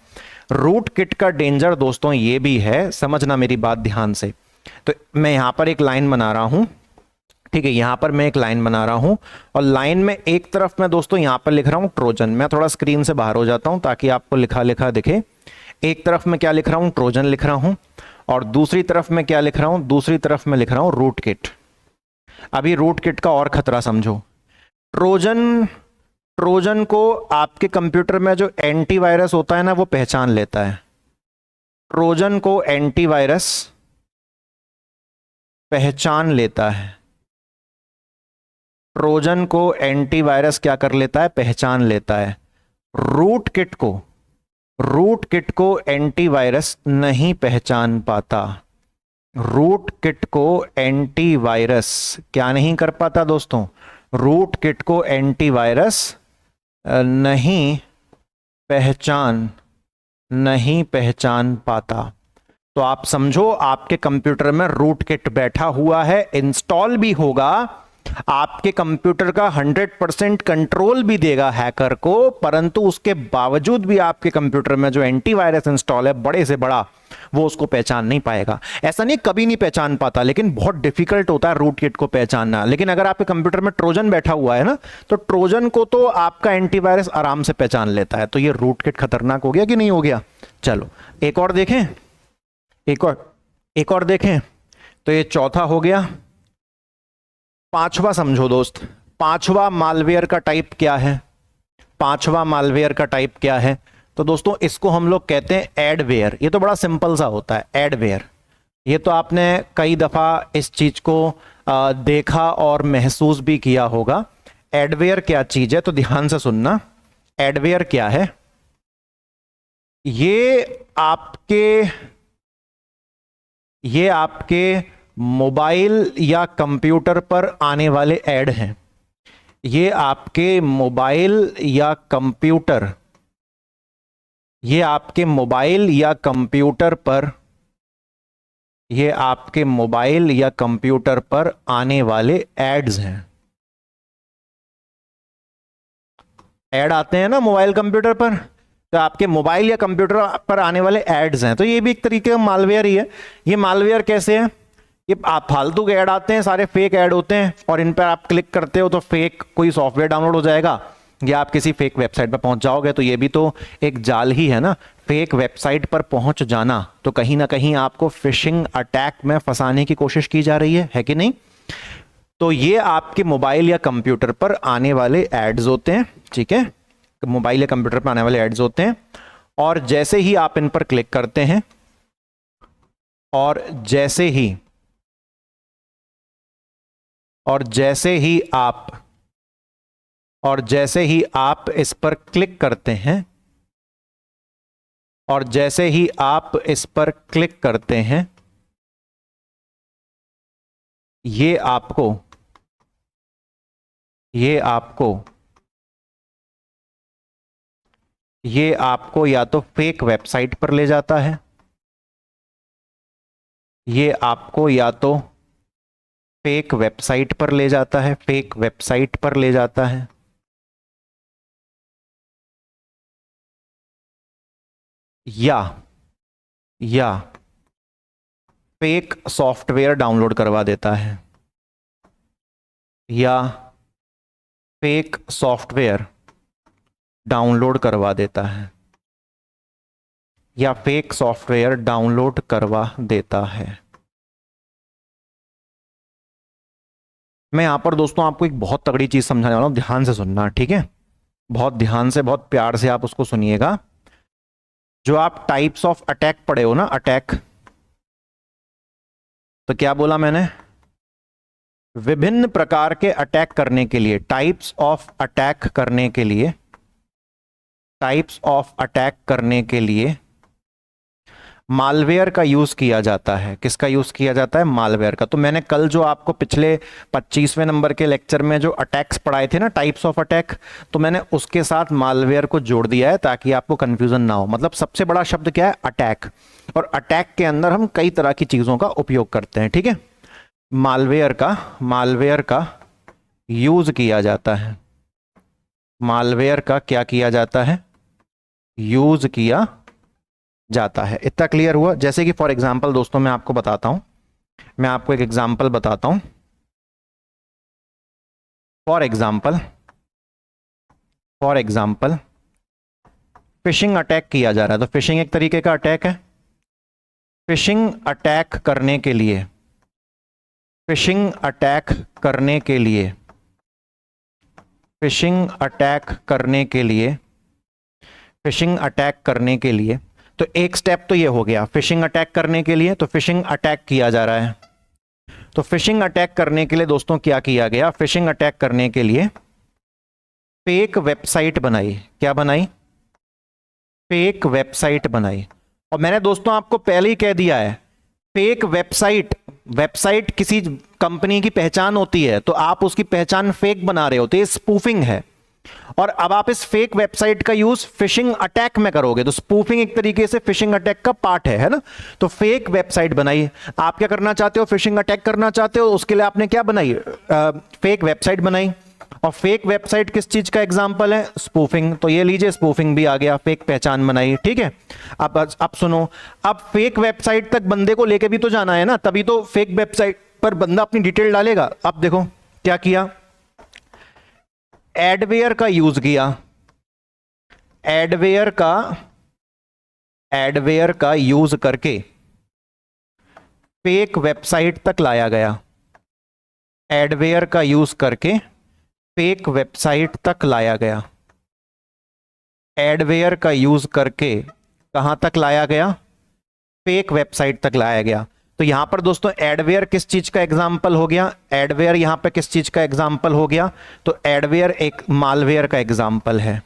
रूट किट का डेंजर दोस्तों ये भी है, समझना मेरी बात ध्यान से। तो मैं यहां पर एक लाइन बना रहा हूं, ठीक है, यहां पर मैं एक लाइन बना रहा हूं और लाइन में एक तरफ मैं दोस्तों यहां पर लिख रहा हूं ट्रोजन। मैं थोड़ा स्क्रीन से बाहर हो जाता हूं ताकि आपको लिखा लिखा दिखे। एक तरफ मैं क्या लिख रहा हूं? ट्रोजन लिख रहा हूं। और दूसरी तरफ मैं क्या लिख रहा हूं? दूसरी तरफ मैं लिख रहा हूं रूट किट। अभी रूट किट का और खतरा समझो। ट्रोजन को आपके कंप्यूटर में जो एंटीवायरस होता है ना, वो पहचान लेता है। ट्रोजन को एंटीवायरस पहचान लेता है। ट्रोजन को एंटीवायरस क्या कर लेता है? पहचान लेता है। रूट किट को एंटीवायरस नहीं पहचान पाता। रूट किट को एंटीवायरस क्या नहीं कर पाता दोस्तों? रूट किट को एंटीवायरस नहीं पहचान पाता। तो आप समझो, आपके कंप्यूटर में रूट किट बैठा हुआ है, इंस्टॉल भी होगा, आपके कंप्यूटर का 100% कंट्रोल भी देगा हैकर को, परंतु उसके बावजूद भी आपके कंप्यूटर में जो एंटीवायरस इंस्टॉल है बड़े से बड़ा, वो उसको पहचान नहीं पाएगा। ऐसा नहीं कभी नहीं पहचान पाता, लेकिन बहुत डिफिकल्ट होता है रूट किट को पहचानना। लेकिन अगर आपके कंप्यूटर में ट्रोजन बैठा हुआ है ना, तो ट्रोजन को तो आपका एंटीवायरस आराम से पहचान लेता है। तो ये रूट किट खतरनाक हो गया कि नहीं हो गया? चलो एक और देखें, एक और देखें। तो ये चौथा हो गया। पांचवा समझो दोस्त, पांचवा मालवेयर का टाइप क्या है? पांचवा मालवेयर का टाइप क्या है? तो दोस्तों इसको हम लोग कहते हैं एडवेयर। ये तो बड़ा सिंपल सा होता है, एडवेयर। ये तो आपने कई दफा इस चीज को देखा और महसूस भी किया होगा। एडवेयर क्या चीज है? तो ध्यान से सुनना, एडवेयर क्या है? ये आपके मोबाइल या कंप्यूटर पर आने वाले ऐड हैं। ये आपके मोबाइल या कंप्यूटर, ये आपके मोबाइल या कंप्यूटर पर, ये आपके मोबाइल या कंप्यूटर पर आने वाले एड्स हैं। ऐड आते हैं ना मोबाइल कंप्यूटर पर, तो आपके मोबाइल या कंप्यूटर पर आने वाले एड्स हैं, तो ये भी एक तरीके का मालवेयर ही है। ये मालवेयर कैसे है, ये आप फालतू के ऐड आते हैं, सारे फेक ऐड होते हैं, और इन पर आप क्लिक करते हो तो फेक कोई सॉफ्टवेयर डाउनलोड हो जाएगा या आप किसी फेक वेबसाइट पर पहुंच जाओगे। तो ये भी तो एक जाल ही है ना, फेक वेबसाइट पर पहुंच जाना। तो कहीं ना कहीं आपको फिशिंग अटैक में फंसाने की कोशिश की जा रही है कि नहीं। तो ये आपके मोबाइल या कंप्यूटर पर आने वाले एड्स होते हैं, ठीक है, मोबाइल या कंप्यूटर पर आने वाले एड्स होते हैं। और जैसे ही आप इन पर क्लिक करते हैं और जैसे ही आप इस पर क्लिक करते हैं और जैसे ही आप इस पर क्लिक करते हैं, ये आपको या तो फेक वेबसाइट पर ले जाता है, ये आपको या तो फेक वेबसाइट पर ले जाता है, फेक वेबसाइट पर ले जाता है, या फेक सॉफ्टवेयर डाउनलोड करवा देता है, या फेक सॉफ्टवेयर डाउनलोड करवा देता है, या फेक सॉफ्टवेयर डाउनलोड करवा देता है। मैं यहां पर दोस्तों आपको एक बहुत तगड़ी चीज समझाने वाला हूं, ध्यान से सुनना, ठीक है, बहुत ध्यान से, बहुत प्यार से आप उसको सुनिएगा। जो आप टाइप्स ऑफ अटैक पढ़े हो ना, अटैक, तो क्या बोला मैंने, विभिन्न प्रकार के अटैक करने के लिए, टाइप्स ऑफ अटैक करने के लिए, टाइप्स ऑफ अटैक करने के लिए मालवेयर का यूज किया जाता है। किसका यूज किया जाता है, मालवेयर का। तो मैंने कल जो आपको पिछले 25वें नंबर के लेक्चर में जो अटैक्स पढ़ाए थे ना, टाइप्स ऑफ अटैक, तो मैंने उसके साथ मालवेयर को जोड़ दिया है ताकि आपको कंफ्यूजन ना हो। मतलब सबसे बड़ा शब्द क्या है, अटैक, और अटैक के अंदर हम कई तरह की चीजों का उपयोग करते हैं, ठीक है। मालवेयर का यूज किया जाता है, मालवेयर का क्या किया जाता है, यूज किया जाता है। इतना क्लियर हुआ। जैसे कि फॉर एग्जांपल दोस्तों मैं आपको बताता हूं, मैं आपको एक एग्जांपल बताता हूं। फॉर एग्जांपल फिशिंग अटैक किया जा रहा है, तो फिशिंग एक तरीके का अटैक है। फिशिंग अटैक करने के लिए, फिशिंग अटैक करने के लिए, फिशिंग अटैक करने के लिए, फिशिंग अटैक करने के लिए, तो एक स्टेप तो ये हो गया फिशिंग अटैक करने के लिए। तो फिशिंग अटैक किया जा रहा है, तो फिशिंग अटैक करने के लिए दोस्तों क्या किया गया, फिशिंग अटैक करने के लिए फेक वेबसाइट बनाई। क्या बनाई, फेक वेबसाइट बनाई। और मैंने दोस्तों आपको पहले ही कह दिया है, फेक वेबसाइट, वेबसाइट किसी कंपनी की पहचान होती है, तो आप उसकी पहचान फेक बना रहे होते, स्पूफिंग है। और अब आप इस फेक वेबसाइट का यूज फिशिंग अटैक में करोगे, तो स्पूफिंग एक तरीके से फिशिंग अटैक का पार्ट है ना। तो फेक वेबसाइट बनाई। आप क्या करना चाहते हो, फिशिंग अटैक करना चाहते हो, उसके लिए आपने क्या बनाई, फेक वेबसाइट बनाई। और फेक वेबसाइट किस चीज का एग्जांपल है, स्पूफिंग। तो ये लीजिए स्पूफिंग भी आ गया, फेक पहचान बनाई, ठीक है। अब सुनो, अब फेक वेबसाइट तक बंदे को लेके भी तो जाना है ना, तभी तो फेक वेबसाइट पर बंदा अपनी डिटेल डालेगा। अब देखो क्या किया, एडवेयर का यूज किया, एडवेयर का यूज करके फेक वेबसाइट तक लाया गया, एडवेयर का यूज करके फेक वेबसाइट तक लाया गया, एडवेयर का यूज करके कहां तक लाया गया, फेक वेबसाइट तक लाया गया। तो यहां पर दोस्तों एडवेयर किस चीज का एग्जाम्पल हो गया, एडवेयर यहां पे किस चीज का एग्जाम्पल हो गया, तो एडवेयर एक मालवेयर का एग्जाम्पल है।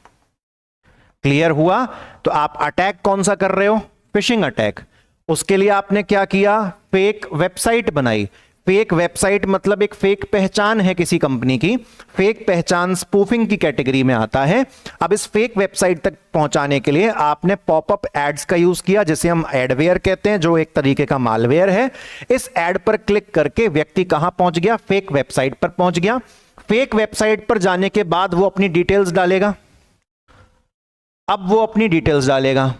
क्लियर हुआ। तो आप अटैक कौन सा कर रहे हो, फिशिंग अटैक। उसके लिए आपने क्या किया, फेक वेबसाइट बनाई। फेक वेबसाइट मतलब एक फेक पहचान है किसी कंपनी की, फेक पहचान स्पूफिंग की कैटेगरी में आता है। अब इस फेक वेबसाइट तक पहुंचाने के लिए आपने पॉपअप एड्स का यूज किया, जिसे हम एडवेयर कहते हैं, जो एक तरीके का मालवेयर है। इस एड पर क्लिक करके व्यक्ति कहां पहुंच गया, फेक वेबसाइट पर पहुंच गया। फेक वेबसाइट पर जाने के बाद वो अपनी डिटेल्स डालेगा, अब वो अपनी डिटेल्स डालेगा,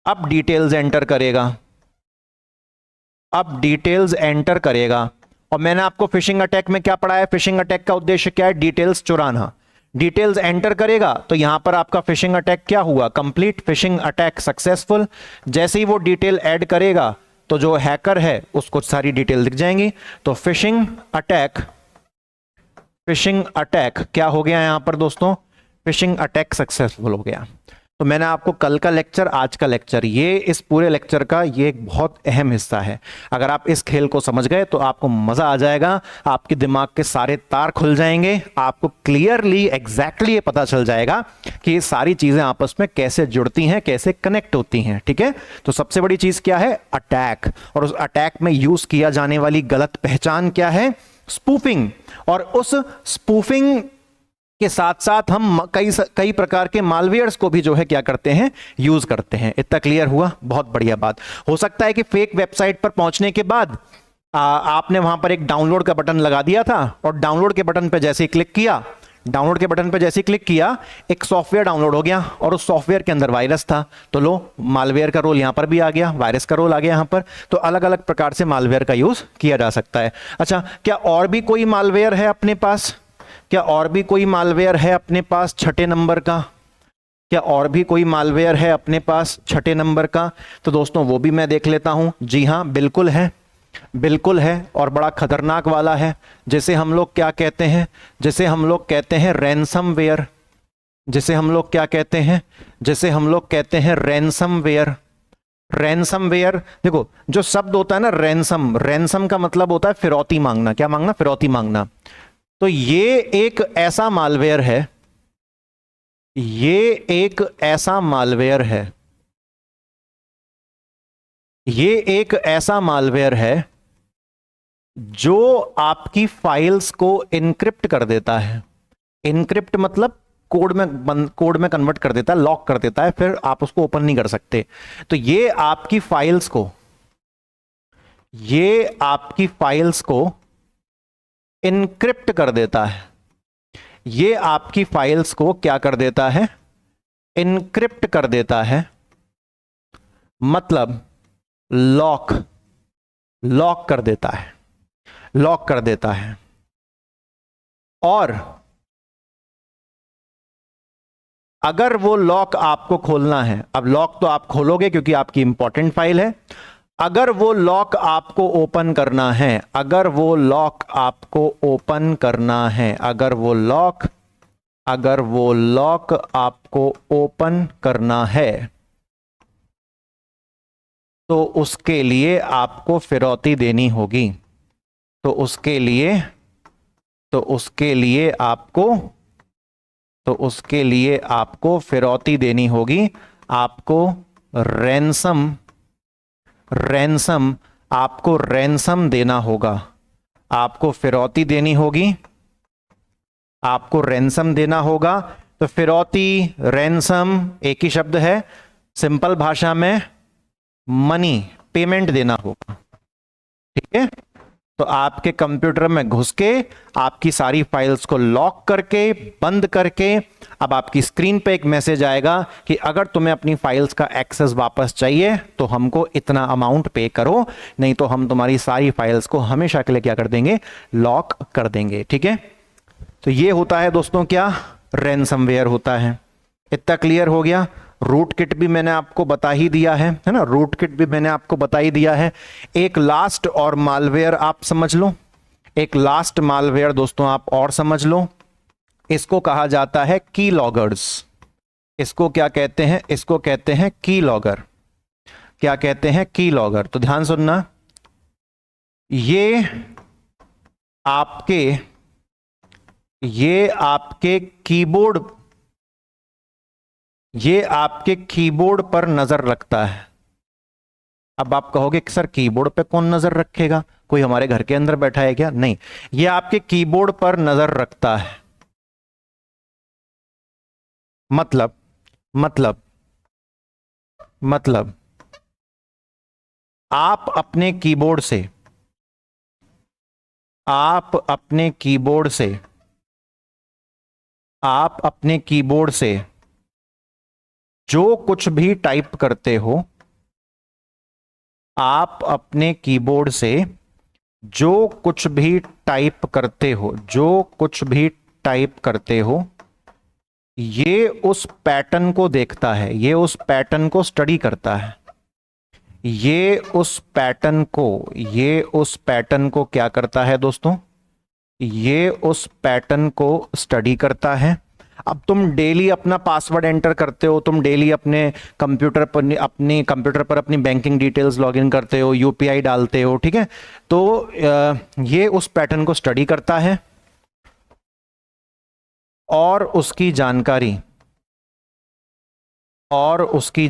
अब डिटेल्स एंटर करेगा, अब डिटेल्स एंटर करेगा। और मैंने आपको फिशिंग अटैक में क्या पढ़ाया? फिशिंग अटैक का उद्देश्य क्या है? डिटेल्स चुराना। डिटेल्स एंटर करेगा तो यहां पर आपका फिशिंग अटैक क्या हुआ? Complete phishing attack successful. जैसे ही वो डिटेल ऐड करेगा तो जो हैकर है उसको सारी डिटेल दिख जाएंगी। तो फिशिंग अटैक क्या हो गया यहां पर दोस्तों? फिशिंग अटैक सक्सेसफुल हो गया। तो मैंने आपको कल का लेक्चर, आज का लेक्चर, ये इस पूरे लेक्चर का ये एक बहुत अहम हिस्सा है। अगर आप इस खेल को समझ गए तो आपको मजा आ जाएगा, आपके दिमाग के सारे तार खुल जाएंगे, आपको क्लियरली एग्जैक्टली ये पता चल जाएगा कि ये सारी चीजें आपस में कैसे जुड़ती हैं, कैसे कनेक्ट होती हैं। ठीक है, तो सबसे बड़ी चीज क्या है? अटैक। और उस अटैक में यूज किया जाने वाली गलत पहचान क्या है? स्पूफिंग। और उस स्पूफिंग के साथ साथ हम कई प्रकार के मालवेयर्स को भी जो है क्या करते हैं? यूज करते हैं। इतना क्लियर हुआ? बहुत बढ़िया बात। हो सकता है कि फेक वेबसाइट पर पहुंचने के बाद आपने वहां पर एक डाउनलोड का बटन लगा दिया था और डाउनलोड के बटन पर जैसे ही क्लिक किया, डाउनलोड के बटन पर जैसे ही क्लिक किया, एक सॉफ्टवेयर डाउनलोड हो गया और उस सॉफ्टवेयर के अंदर वायरस था। तो लो, मालवेयर का रोल यहां पर भी आ गया, वायरस का रोल आ गया यहां पर। तो अलग अलग प्रकार से मालवेयर का यूज किया जा सकता है। अच्छा, क्या और भी कोई मालवेयर है अपने पास? क्या और भी कोई मालवेयर है अपने पास छठे नंबर का? क्या और भी कोई मालवेयर है अपने पास छठे नंबर का? तो दोस्तों वो भी मैं देख लेता हूं। जी हां, बिल्कुल है, बिल्कुल है, और बड़ा खतरनाक वाला है, जिसे हम लोग क्या कहते हैं? जिसे हम लोग कहते हैं रैनसमवेयर। जिसे हम लोग क्या कहते हैं? जिसे हम लोग कहते हैं रैनसमवेयर। रैनसमवेयर, देखो जो शब्द होता है ना रैनसम, रैनसम का मतलब होता है फिरौती मांगना। क्या मांगना? फिरौती मांगना। तो ये एक ऐसा मालवेयर है, ये एक ऐसा मालवेयर है, ये एक ऐसा मालवेयर है जो आपकी फाइल्स को इनक्रिप्ट कर देता है। इनक्रिप्ट मतलब कोड में कन्वर्ट कर देता है, लॉक कर देता है, फिर आप उसको ओपन नहीं कर सकते। तो ये आपकी फाइल्स को इनक्रिप्ट कर देता है। ये आपकी फाइल्स को क्या कर देता है? इनक्रिप्ट कर देता है। मतलब लॉक कर देता है, लॉक कर देता है। और अगर वो लॉक आपको खोलना है, अब लॉक तो आप खोलोगे क्योंकि आपकी इंपॉर्टेंट फाइल है। अगर वो लॉक आपको ओपन करना है, अगर वो लॉक आपको ओपन करना है, अगर वो लॉक आपको ओपन करना है, तो उसके लिए आपको फिरौती देनी होगी। तो उसके लिए आपको फिरौती देनी होगी। आपको रैंसम देना होगा। आपको फिरौती देनी होगी, आपको रैंसम देना होगा। तो फिरौती, रैंसम एक ही शब्द है, सिंपल भाषा में मनी, पेमेंट देना होगा। ठीक है, तो आपके कंप्यूटर में घुस के आपकी सारी फाइल्स को लॉक करके, बंद करके, अब आपकी स्क्रीन पे एक मैसेज आएगा कि अगर तुम्हें अपनी फाइल्स का एक्सेस वापस चाहिए तो हमको इतना अमाउंट पे करो, नहीं तो हम तुम्हारी सारी फाइल्स को हमेशा के लिए क्या कर देंगे? लॉक कर देंगे। ठीक है, तो ये होता है दोस्तों क्या? रैनसमवेयर होता है। इतना क्लियर हो गया? रूट किट भी मैंने आपको बता ही दिया है ना? रूट किट भी मैंने आपको बता ही दिया है। एक लास्ट और मालवेयर आप समझ लो, एक लास्ट मालवेयर दोस्तों आप और समझ लो। इसको कहा जाता है की लॉगर्स। इसको क्या कहते हैं? इसको कहते हैं की लॉगर। क्या कहते हैं? की लॉगर। तो ध्यान सुनना, ये आपके कीबोर्ड पर नजर रखता है। अब आप कहोगे कि सर कीबोर्ड पे कौन नजर रखेगा? कोई हमारे घर के अंदर बैठा है क्या? नहीं, ये आपके कीबोर्ड पर नजर रखता है। मतलब मतलब मतलब आप अपने कीबोर्ड से जो कुछ भी टाइप करते हो आप अपने कीबोर्ड से, जो कुछ भी टाइप करते हो, जो कुछ भी टाइप करते हो, ये उस पैटर्न को देखता है, ये उस पैटर्न को स्टडी करता है, ये उस पैटर्न को, ये उस पैटर्न को क्या करता है दोस्तों, ये उस पैटर्न को स्टडी करता है। अब तुम डेली अपना पासवर्ड एंटर करते हो, तुम डेली अपने कंप्यूटर पर अपनी बैंकिंग डिटेल्स लॉगिन करते हो, यूपीआई डालते हो, ठीक है। तो ये उस पैटर्न को स्टडी करता है और उसकी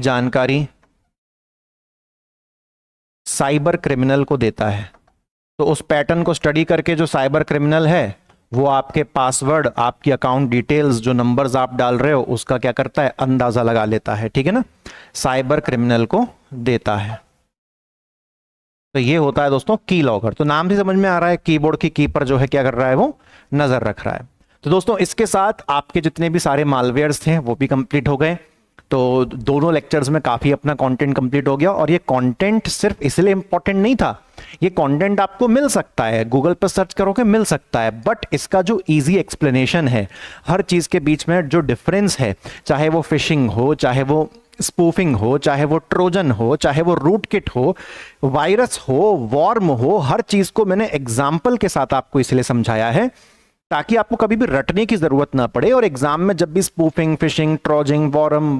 जानकारी साइबर क्रिमिनल को देता है। तो उस पैटर्न को स्टडी करके जो साइबर क्रिमिनल है वो आपके पासवर्ड, आपकी अकाउंट डिटेल्स, जो नंबर्स आप डाल रहे हो उसका क्या करता है, अंदाजा लगा लेता है, ठीक है ना, साइबर क्रिमिनल को देता है। तो ये होता है दोस्तों की लॉगर। तो नाम से समझ में आ रहा है कीबोर्ड की की पर जो है क्या कर रहा है, वो नजर रख रहा है। तो दोस्तों इसके साथ आपके जितने भी सारे मालवेयर्स थे वो भी कंप्लीट हो गए। तो दोनों लेक्चर्स में काफी अपना कंटेंट कंप्लीट हो गया। और ये कंटेंट सिर्फ इसलिए इंपॉर्टेंट नहीं था, ये कंटेंट आपको मिल सकता है, गूगल पर सर्च करोगे मिल सकता है, बट इसका जो इजी एक्सप्लेनेशन है, हर चीज के बीच में जो डिफरेंस है, चाहे वो फिशिंग हो, चाहे वो स्पूफिंग हो, चाहे वो ट्रोजन हो, चाहे वो रूटकिट हो, वायरस हो, वॉर्म हो, हर चीज को मैंने एग्जाम्पल के साथ आपको इसलिए समझाया है ताकि आपको कभी भी रटने की जरूरत ना पड़े। और एग्जाम में जब भी स्पूफिंग, फिशिंग, ट्रोजिंग, वॉर्म,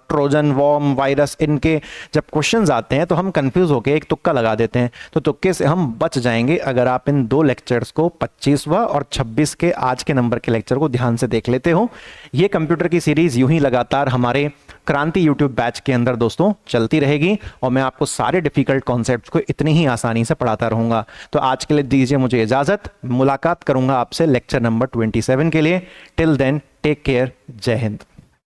ट्रोजन, वॉर्म, वायरस, इनके जब क्वेश्चंस आते हैं तो हम कंफ्यूज होकर एक तुक्का लगा देते हैं। तो तुक्के से हम बच जाएंगे अगर आप इन दो लेक्चर्स को, 25वां और 26 के आज के नंबर के लेक्चर को ध्यान से देख लेते हो। ये कंप्यूटर की सीरीज यूं ही लगातार हमारे क्रांति यूट्यूब बैच के अंदर दोस्तों चलती रहेगी और मैं आपको सारे डिफिकल्ट कॉन्सेप्ट्स को इतनी ही आसानी से पढ़ाता रहूंगा। तो आज के लिए दीजिए मुझे इजाजत, मुलाकात करूंगा आपसे लेक्चर नंबर 27 के लिए। टिल देन टेक केयर, जय हिंद।